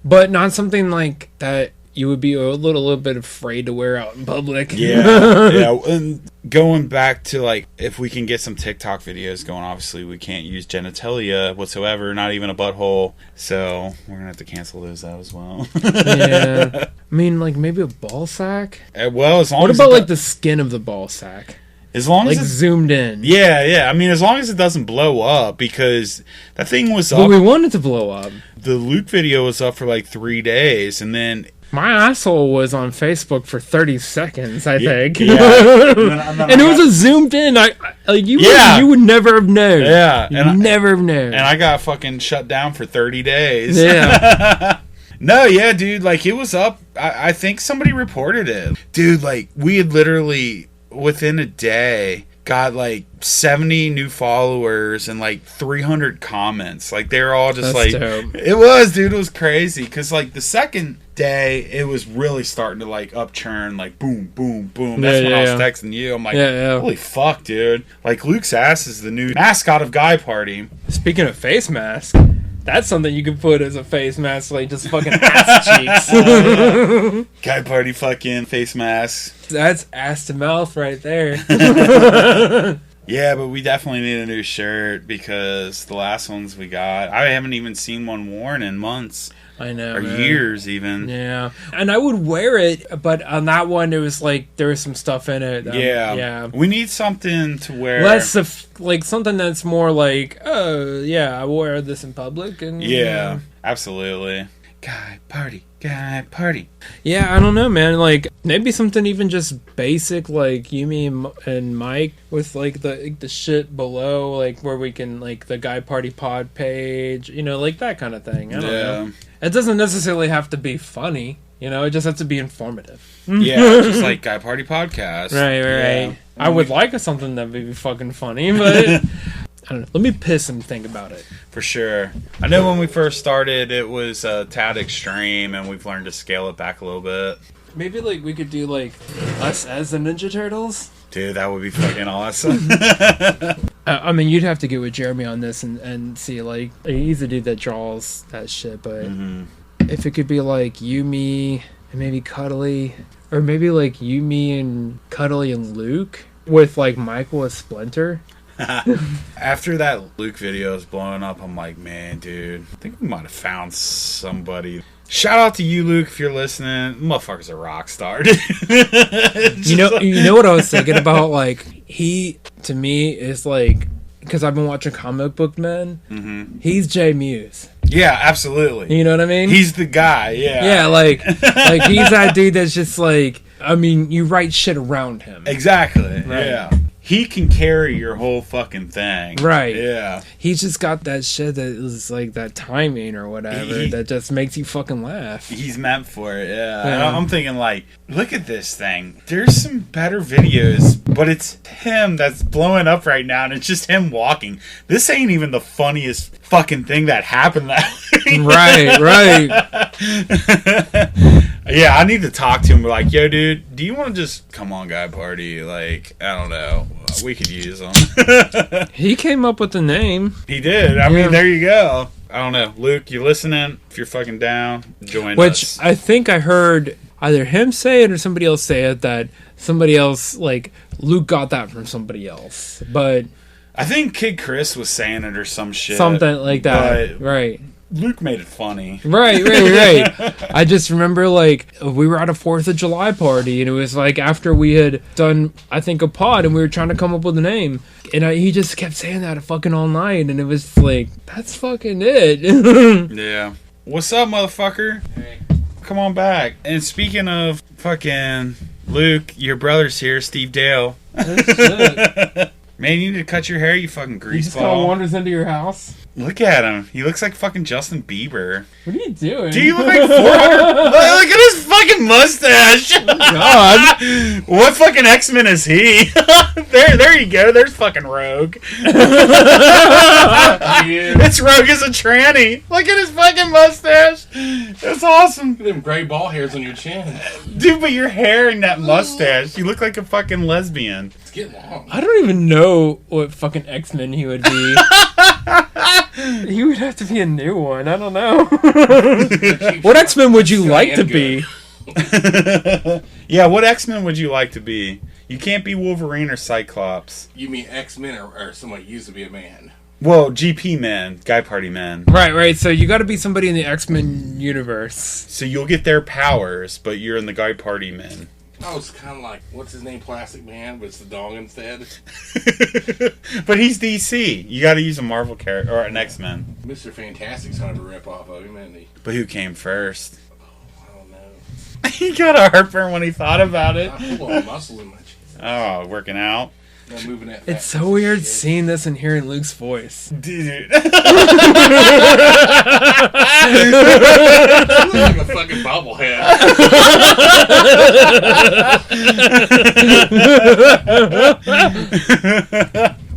But not something like that you would be a little bit afraid to wear out in public. Yeah. And going back to like, if we can get some TikTok videos going, obviously we can't use genitalia whatsoever, not even a butthole. So we're gonna have to cancel those out as well. Yeah. I mean, like maybe a ball sack. Well, as long what as about like the skin of the ball sack? As long like as it's zoomed in. Yeah. I mean, as long as it doesn't blow up, because that thing was up. But we want it to blow up. The Luke video was up for like 3 days, and then my asshole was on Facebook for 30 seconds, I think. Yeah. And it was a zoomed in. You would never have known. Yeah. Never have known. And I got fucking shut down for 30 days. Yeah. No, yeah, dude. Like, it was up. I think somebody reported it. Dude, like, we had literally, within a day, got like 70 new followers and like 300 comments. Like, they were all just That's like, dope. It was, dude. It was crazy. Because, like, the second day, it was really starting to like upchurn, like boom, boom, boom. That's when I was texting you. I'm like, holy fuck, dude. Like, Luke's ass is the new mascot of Guy Party. Speaking of face mask, that's something you can put as a face mask, like just fucking ass cheeks. Guy Party fucking face mask. That's ass to mouth right there. Yeah, but we definitely need a new shirt because the last ones we got, I haven't even seen one worn in months. I know. Or man. years, even. Yeah. And I would wear it, but on that one, it was like, there was some stuff in it. Yeah. We need something to wear. Less of, like, something that's more like, oh, yeah, I wear this in public. And yeah, absolutely. Guy party. Yeah, I don't know, man. Like, maybe something even just basic, like you, me, and Mike, with like the shit below, like where we can, like, the Guy Party Pod page, you know, like that kind of thing. I don't know. It doesn't necessarily have to be funny, you know. It just has to be informative. Yeah, just like Guy Party Podcast. Right. Yeah. I would like something that would be fucking funny, but I don't know. Let me piss and think about it. For sure. I know when we first started, it was a tad extreme, and we've learned to scale it back a little bit. Maybe, like, we could do, like, us as the Ninja Turtles. Dude, that would be fucking awesome. I mean, you'd have to get with Jeremy on this and see, like, he's the dude that draws that shit, but if it could be, like, you, me, and maybe Cuddly, or maybe, like, you, me, and Cuddly and Luke, with, like, Michael as Splinter. After that Luke video is blowing up, I'm like, man, dude, I think we might have found somebody. Shout out to you, Luke, if you're listening. Motherfucker's a rock star. You know what I was thinking about? Like, he, to me, is like, because I've been watching Comic Book Men, he's Jay Muse. Yeah, absolutely. You know what I mean? He's the guy, yeah. Yeah, like he's that dude that's just like, I mean, you write shit around him. Exactly, right. Yeah. He can carry your whole fucking thing. Right. Yeah. He's just got that shit that is like that timing or whatever that just makes you fucking laugh. He's meant for it, yeah. I'm thinking, like, look at this thing. There's some better videos, but it's him that's blowing up right now, and it's just him walking. This ain't even the funniest fucking thing that happened that week. Right. Yeah, I need to talk to him. We're like, yo, dude, do you want to just come on, Guy Party? Like, I don't know. We could use him. He came up with the name. He did. I mean, there you go. I don't know. Luke, you listening? If you're fucking down, join us. Which I think I heard either him say it or somebody else say it, that somebody else, like, Luke got that from somebody else. But I think Kid Chris was saying it or some shit. Something like that. Right. Luke made it funny. Right. I just remember, like, we were at a 4th of July party, and it was, like, after we had done, I think, a pod, and we were trying to come up with a name. And he just kept saying that fucking all night, and it was like, that's fucking it. Yeah. What's up, motherfucker? Hey. Come on back. And speaking of fucking Luke, your brother's here, Steve Dale. Man, you need to cut your hair, you fucking greaseball. He just kind of wanders into your house. Look at him. He looks like fucking Justin Bieber. What are you doing? Do you look like 400? Look at his fucking mustache. Oh, God. What fucking X-Men is he? There you go. There's fucking Rogue. It's Rogue as a tranny. Look at his fucking mustache. That's awesome. Look at them gray ball hairs on your chin. Dude, but your hair and that mustache, you look like a fucking lesbian. It's getting long. I don't even know what fucking X-Men he would be. He would have to be a new one. I don't know. What X-Men would you like to be? Yeah, what X-Men would you like to be? You can't be Wolverine or Cyclops. You mean X-Men or somebody used to be a man? Whoa, GP men, Guy Party men. Right. So you got to be somebody in the X-Men universe. So you'll get their powers, but you're in the Guy Party men. Oh, it's kind of like, what's his name, Plastic Man, but it's the dog instead. But he's DC. You got to use a Marvel character or an X-Men. Mr. Fantastic's kind of a rip-off of him, isn't he? But who came first? I don't know. He got a heartburn when he thought about it. I pull all the muscle in my chest. Oh, working out. I'm moving that It's fat so weird shit. seeing this and hearing Luke's voice. Dude. You look like a fucking bobblehead.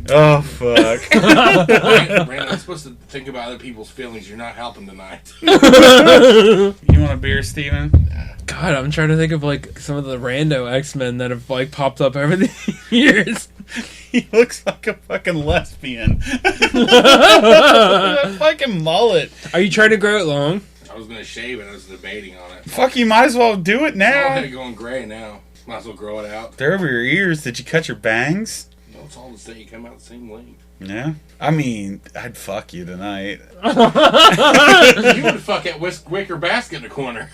Oh, fuck. Brandon, I'm supposed to think about other people's feelings. You're not helping tonight. You want a beer, Steven? God, I'm trying to think of, like, some of the rando X-Men that have, like, popped up over the years. He looks like a fucking lesbian. That fucking mullet. Are you trying to grow it long? I was going to shave it. I was debating on it. Fuck, you might as well do it It's all now. head going gray now. Might as well grow it out. They're over your ears. Did you cut your bangs? No, it's all the same. You come out the same length. Yeah. I mean, I'd fuck you tonight. You would fuck that wicker basket in the corner.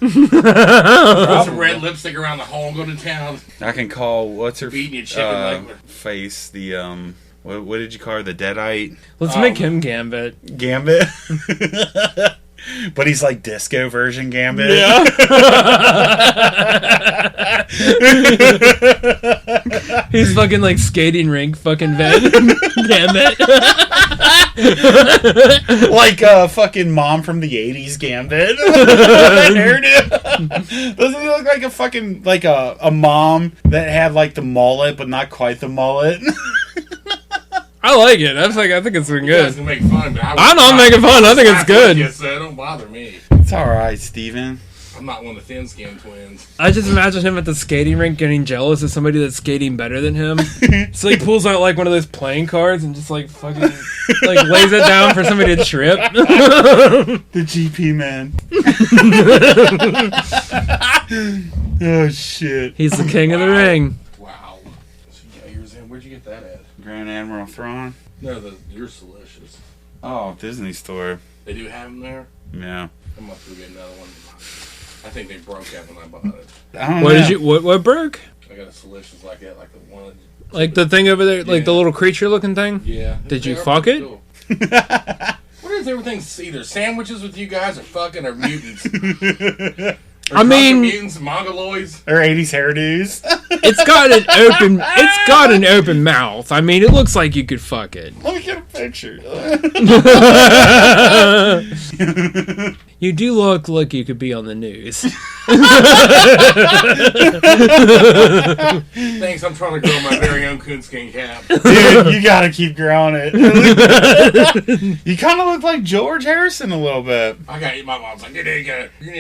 Put some red lipstick around the hole and go to town. I can call, what's her Beating your chicken face? The, what did you call her? The Deadite? Let's make him Gambit. Gambit? But he's like disco version Gambit. Yeah. He's fucking like skating rink fucking Ven. Gambit. Like fucking mom from the 80s Gambit. Hairdo. Doesn't he look like a fucking, like a mom that had like the mullet, but not quite the mullet? I like it. I think it's been You guys good. can make fun, but I'm not making fun. I think it's good. You, so it don't bother me. It's alright, Steven. I'm not one of the thin-skinned twins. I just imagine him at the skating rink getting jealous of somebody that's skating better than him. So he pulls out like one of those playing cards and just like fucking like lays it down for somebody to trip. The GP man. Oh shit. He's the king of the ring. Wow. So you got yours in. Where'd you get that at? Grand Admiral Thrawn. No, your Delicious. Oh, Disney store. They do have them there? Yeah. I must go get another one. I think they broke that when I bought it. I don't What know. did you? What broke? I got a Delicious like that, like the one. Like the thing over there, like the Yeah. little creature looking thing. Yeah. Did you They are fuck pretty it? cool. What is everything? Either sandwiches with you guys or fucking or mutants. Or I mean- mutants and mongoloids. Or 80s hairdos. It's got an open mouth. I mean, it looks like you could fuck it. Let me get a picture. You do look like you could be on the news. Thanks, I'm trying to grow my very own coonskin cap. Dude, you gotta keep growing it. You kind of look like George Harrison a little bit. My mom's like, you need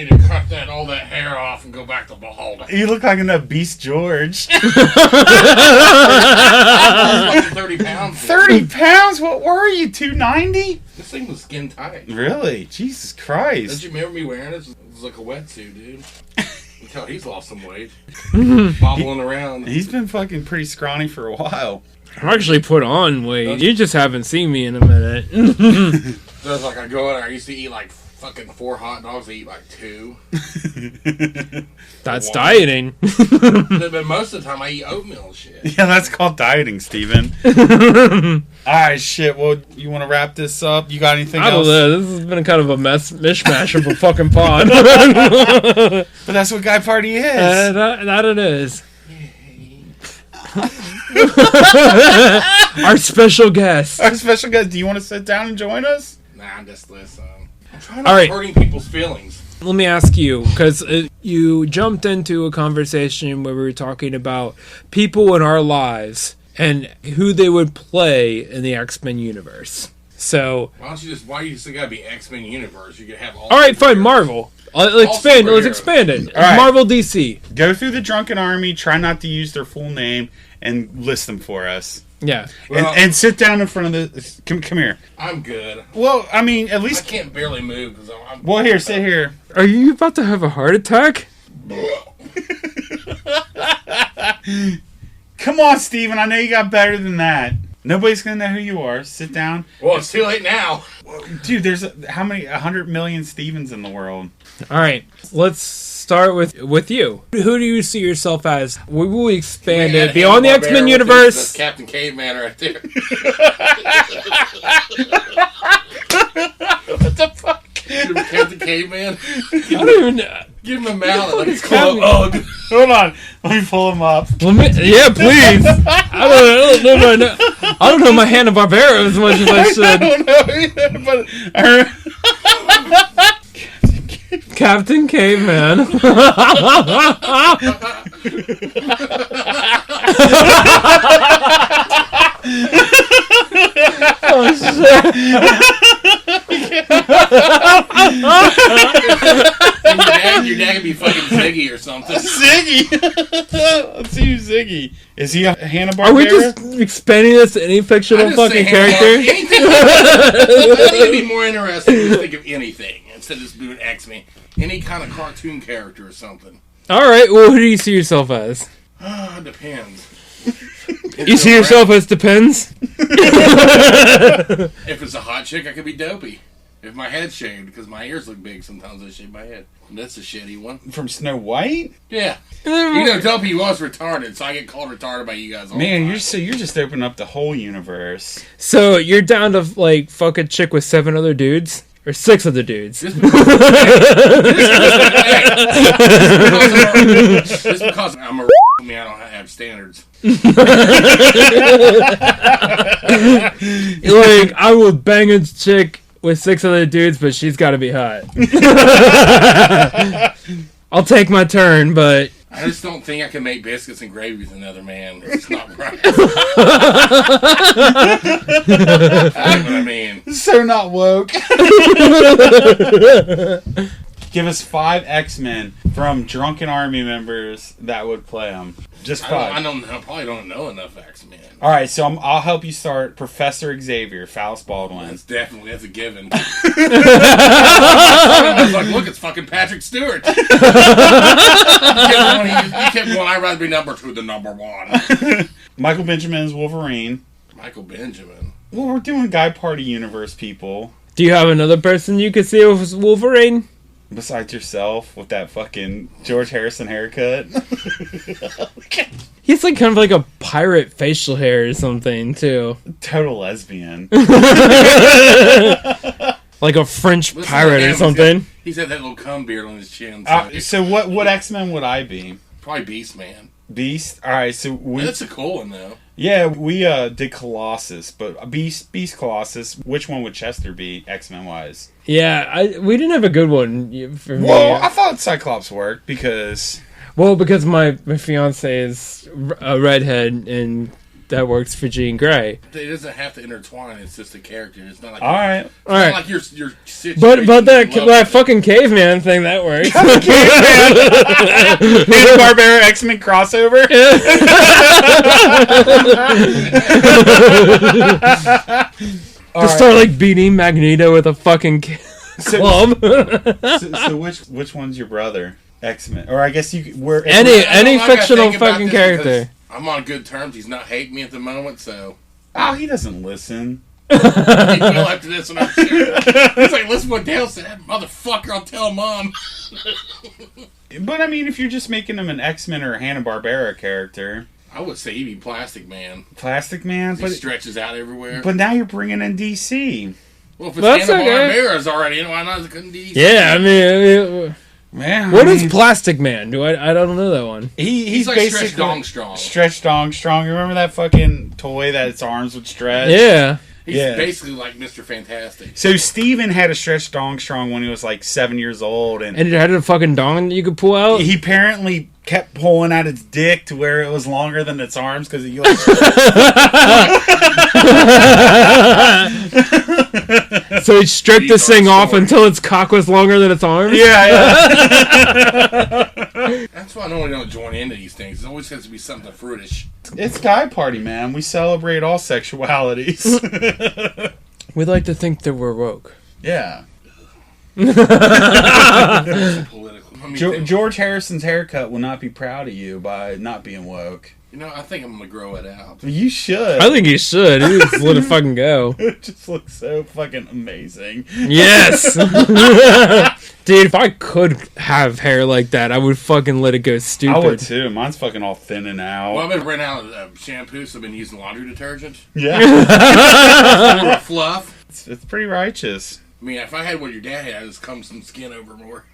to cut all that hair off and go back to bald. You look like enough Beast George. 30 pounds. 30 pounds? What were you, 290? This thing was skin tight. Really? Jesus Don't Christ. you remember me wearing this? It was like a wetsuit, dude. You tell he's lost some weight. Bobbling around. He's been fucking pretty scrawny for a while. I'm actually put on weight. You just haven't seen me in a minute. So it's like I go in there, I used to eat like fucking 4 hot dogs, I eat like 2. That's dieting. But most of the time I eat oatmeal and shit. Yeah, that's called dieting, Steven. Alright, shit. Well, you want to wrap this up? You got anything I don't else? know. This has been kind of a mishmash of a fucking pod. But that's what Guy Party is. That it is. Our special guest. Our special guest, do you want to sit down and join us? Nah, I'm just listening. I'm trying All not right. hurting people's feelings. Let me ask you, because you jumped into a conversation where we were talking about people in our lives and who they would play in the X-Men universe. So, Why do you just gotta be X-Men universe? You could have all. all right, fine, superheroes. Marvel. Let's superheroes. expand it. All right. Marvel, DC. Go through the Drunken Army, try not to use their full name, and list them for us. Yeah. Well, and sit down in front of the... Come here. I'm good. Well, I mean, at I least... can't barely move because I'm. Well, here, sit here. Are you about to have a heart attack? Come on, Steven. I know you got better than that. Nobody's going to know who you are. Sit down. Well, it's too late now. Dude, there's how many? 100 million Stevens in the world. All right. Let's start with you. Who do you see yourself as? We will expand it beyond the X-Men universe. That's Captain Caveman right there. What the fuck? Captain Caveman. I don't even know. Give him a mallet. Like it's Captain- called Ugg. Hold on. Let me pull him up. Yeah, please. I don't know my Hanna-Barbera as much as I I should. don't know either, but Captain Caveman. Oh shit. Your dad can be fucking Ziggy or something. Ziggy. Let's see who's Ziggy. Is he a Hanna-Barbera? Are we just expanding this to any fictional fucking character? Anything. I think it'd be more interesting to think of anything instead of just doing X-Men. Any kind of cartoon character or something. All right. Well, who do you see yourself as? It depends. You see yourself as Depends? If it's a hot chick, I could be Dopey. If my head's shaved, because my ears look big, sometimes I shave my head. And that's a shitty one. From Snow White? Yeah. You know, Dopey was retarded, so I get called retarded by you guys all the time. Man, you're just opening up the whole universe. So you're down to, like, fuck a chick with 7 other dudes? Or 6 other dudes? Just because I'm a I don't have standards. Like, I will bang a chick with 6 other dudes, but she's got to be hot. I'll take my turn, but I just don't think I can make biscuits and gravy with another man. It's not right. That's what I mean. So not woke. Give us 5 X-Men from drunken army members that would play them. Just 5. I probably don't know enough X-Men. All right, so I'll help you start. Professor Xavier, Faust Baldwin. That's a given. I was like, look, it's fucking Patrick Stewart. You kept going, I'd rather be number 2 than number 1. Michael Benjamin is Wolverine. Michael Benjamin. Well, we're doing Guy Party Universe, people. Do you have another person you could see with Wolverine? Besides yourself, with that fucking George Harrison haircut. He's like kind of like a pirate facial hair or something, too. Total lesbian. Like a French pirate or something. He's had that little cum beard on his chin. So what X-Men would I be? Probably Beast Man. Beast? Alright, so that's a cool one, though. Yeah, we did Colossus, but Beast Colossus. Which one would Chester be, X-Men wise? Yeah, we didn't have a good one for me. Well, I thought Cyclops worked because... Well, because my fiance is a redhead, and that works for Jean Grey. It doesn't have to intertwine. It's just a character. It's not like all right. Not like your situation. But that fucking caveman thing that works. Hanna-Barbera X-Men crossover. Just start like beating Magneto with a fucking club. So which one's your brother? X-Men, or I guess we're any fictional fucking character. I'm on good terms. He's not hating me at the moment, so. Oh, he doesn't listen. He will after this one, I'm sure. He's like, listen what Dale said. That motherfucker, I'll tell Mom. But I mean, if you're just making him an X-Men or a Hanna-Barbera character, I would say he'd be Plastic Man. Plastic Man, but he stretches out everywhere. But now you're bringing in DC. Well, if it's Hanna-Barbera's already, why not? It couldn't be DC. Yeah, I mean. Man, what is Plastic Man? I don't know that one. He's like basically Stretch Dongstrong. Stretch Dongstrong. You remember that fucking toy that its arms would stretch? Yeah. He's basically like Mr. Fantastic. So Steven had a Stretch Dongstrong when he was like 7 years old, and it had a fucking dong that you could pull out. He apparently kept pulling out its dick to where it was longer than its arms because he like. So he stripped this thing off until its cock was longer than its arms? Yeah. That's why I normally don't join into these things. It always has to be something fruitish. It's Guy Party, man. We celebrate all sexualities. We like to think that we're woke. Yeah. Political. George Harrison's haircut will not be proud of you by not being woke. You know, I think I'm going to grow it out. You should. I think you should. You just let it fucking go. It just looks so fucking amazing. Yes! Dude, if I could have hair like that, I would fucking let it go stupid. I would too. Mine's fucking all thinning out. Well, I've been running out of shampoo, so I've been using laundry detergent. Yeah. Fluff. It's pretty righteous. I mean, if I had what your dad had, I'd just come some skin over more.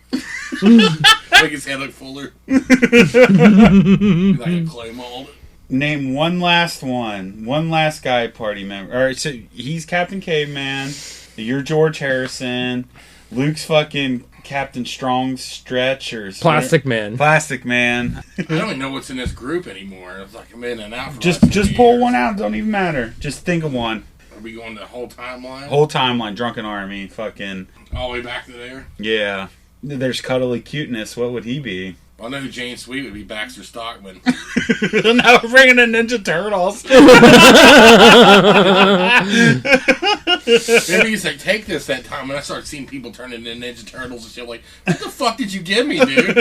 Make his head look fuller. Like a clay mold. Name one last one. One last Guy Party member. Alright, so he's Captain Caveman. You're George Harrison. Luke's fucking Captain Strong Stretch or Plastic Man. Plastic Man. I don't even know what's in this group anymore. It's like I'm in and out for just pull one out. Don't even matter. Just think of one. Are we going the whole timeline? Whole timeline. Drunken Army. Fucking. All the way back to there? Yeah. There's Cuddly Cuteness. What would he be? I know who Jane Sweet would be. Baxter Stockman. Now we're bringing in Ninja Turtles. Maybe he's like, take this that time, and I start seeing people turn into Ninja Turtles and shit. I'm like, what the fuck did you give me, dude?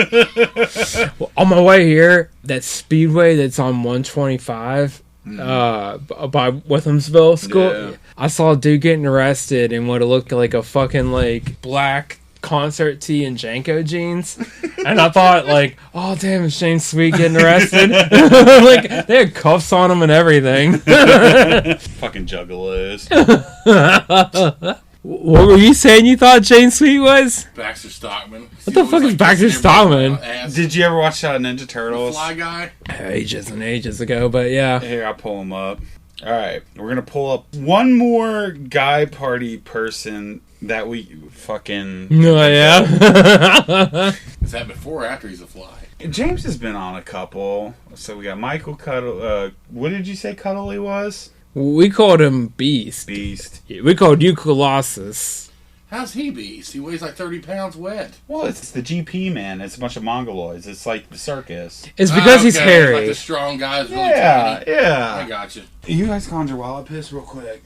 Well, on my way here, that speedway that's on 125, by Withamsville School. Yeah. I saw a dude getting arrested in what it looked like a fucking like black concert tee and Janko jeans, and I thought like, oh damn, is Shane Sweet getting arrested? Like they had cuffs on him and everything. Fucking juggalos. What were you saying you thought Shane Sweet was? Baxter Stockman. What the fuck is Baxter Stockman? Did you ever watch Ninja Turtles? Fly Guy? Ages and ages ago, but yeah. Here, I'll pull him up. All right, we're gonna pull up one more guy party person that we fucking. No, yeah. Is that before or after he's a fly? James has been on a couple. So we got Michael Cuddle. What did you say Cuddly was? We called him Beast. Beast. We called you Colossus. How's he beast? He weighs like 30 pounds wet. Well, it's the GP, man. It's a bunch of mongoloids. It's like the circus. It's because he's hairy. Like the strong guys really Yeah, tiny. yeah. I got you. You guys conjure while I piss real quick.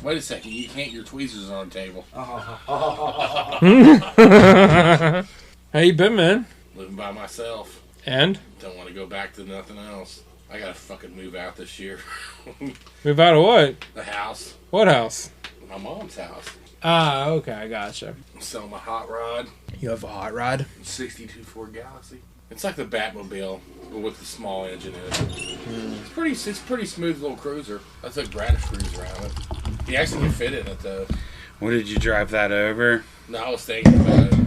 Wait a second. You can't. Your tweezers are on the table. How you been, man? Living by myself. And? Don't want to go back to nothing else. I gotta fucking move out this year. Move out of what? The house. What house? My mom's house. Ah, okay, I gotcha. I'm selling my hot rod. You have a hot rod? 62 Ford Galaxy. It's like the Batmobile, but with the small engine in it. It's pretty smooth little cruiser. I took Brad to cruise around it. He actually can fit in it though. What did you drive that over? No, I was thinking about it.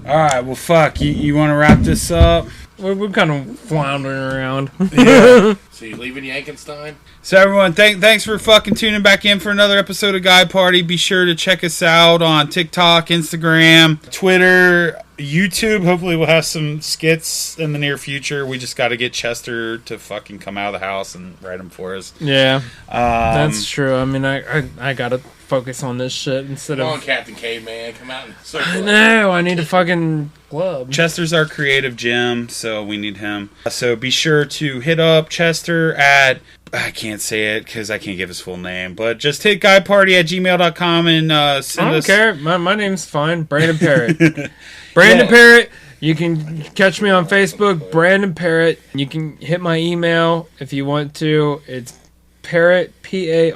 Alright, well, fuck. You want to wrap this up? We're kind of floundering around. Yeah. So you leaving Yankenstein? So everyone, thanks for fucking tuning back in for another episode of Guy Party. Be sure to check us out on TikTok, Instagram, Twitter, YouTube. Hopefully we'll have some skits in the near future. We just got to get Chester to fucking come out of the house and write them for us. Yeah, that's true. I mean, I gotta focus on this shit instead Come of... on, Captain Caveman, come out and I circle. know, I need a fucking club. Chester's our creative Jim, so we need him. So be sure to hit up Chester at... I can't say it because I can't give his full name, but just hit guyparty@gmail.com and send I don't us... care. My name's fine. Brandon Parrott. Brandon Parrott. You can catch me on Facebook, Brandon Parrott. You can hit my email if you want to. It's Parrott, Parrott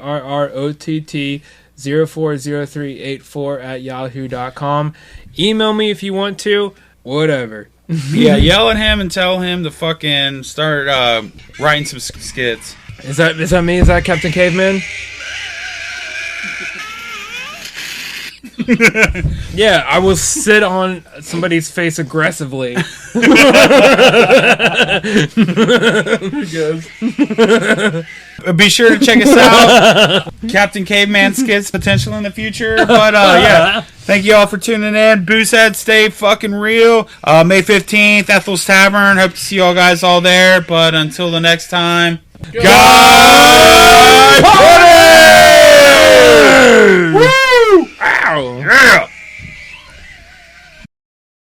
040384 at yahoo.com. Email me if you want to. Whatever. Yeah, yell at him and tell him to fucking start writing some skits. Is that me? Is that Captain Caveman? Yeah, I will sit on somebody's face aggressively. Be sure to check us out. Captain Caveman skits potential in the future. But yeah, thank you all for tuning in. Boozeheads, stay fucking real. May 15th, Ethel's Tavern. Hope to see y'all guys all there. But until the next time, go!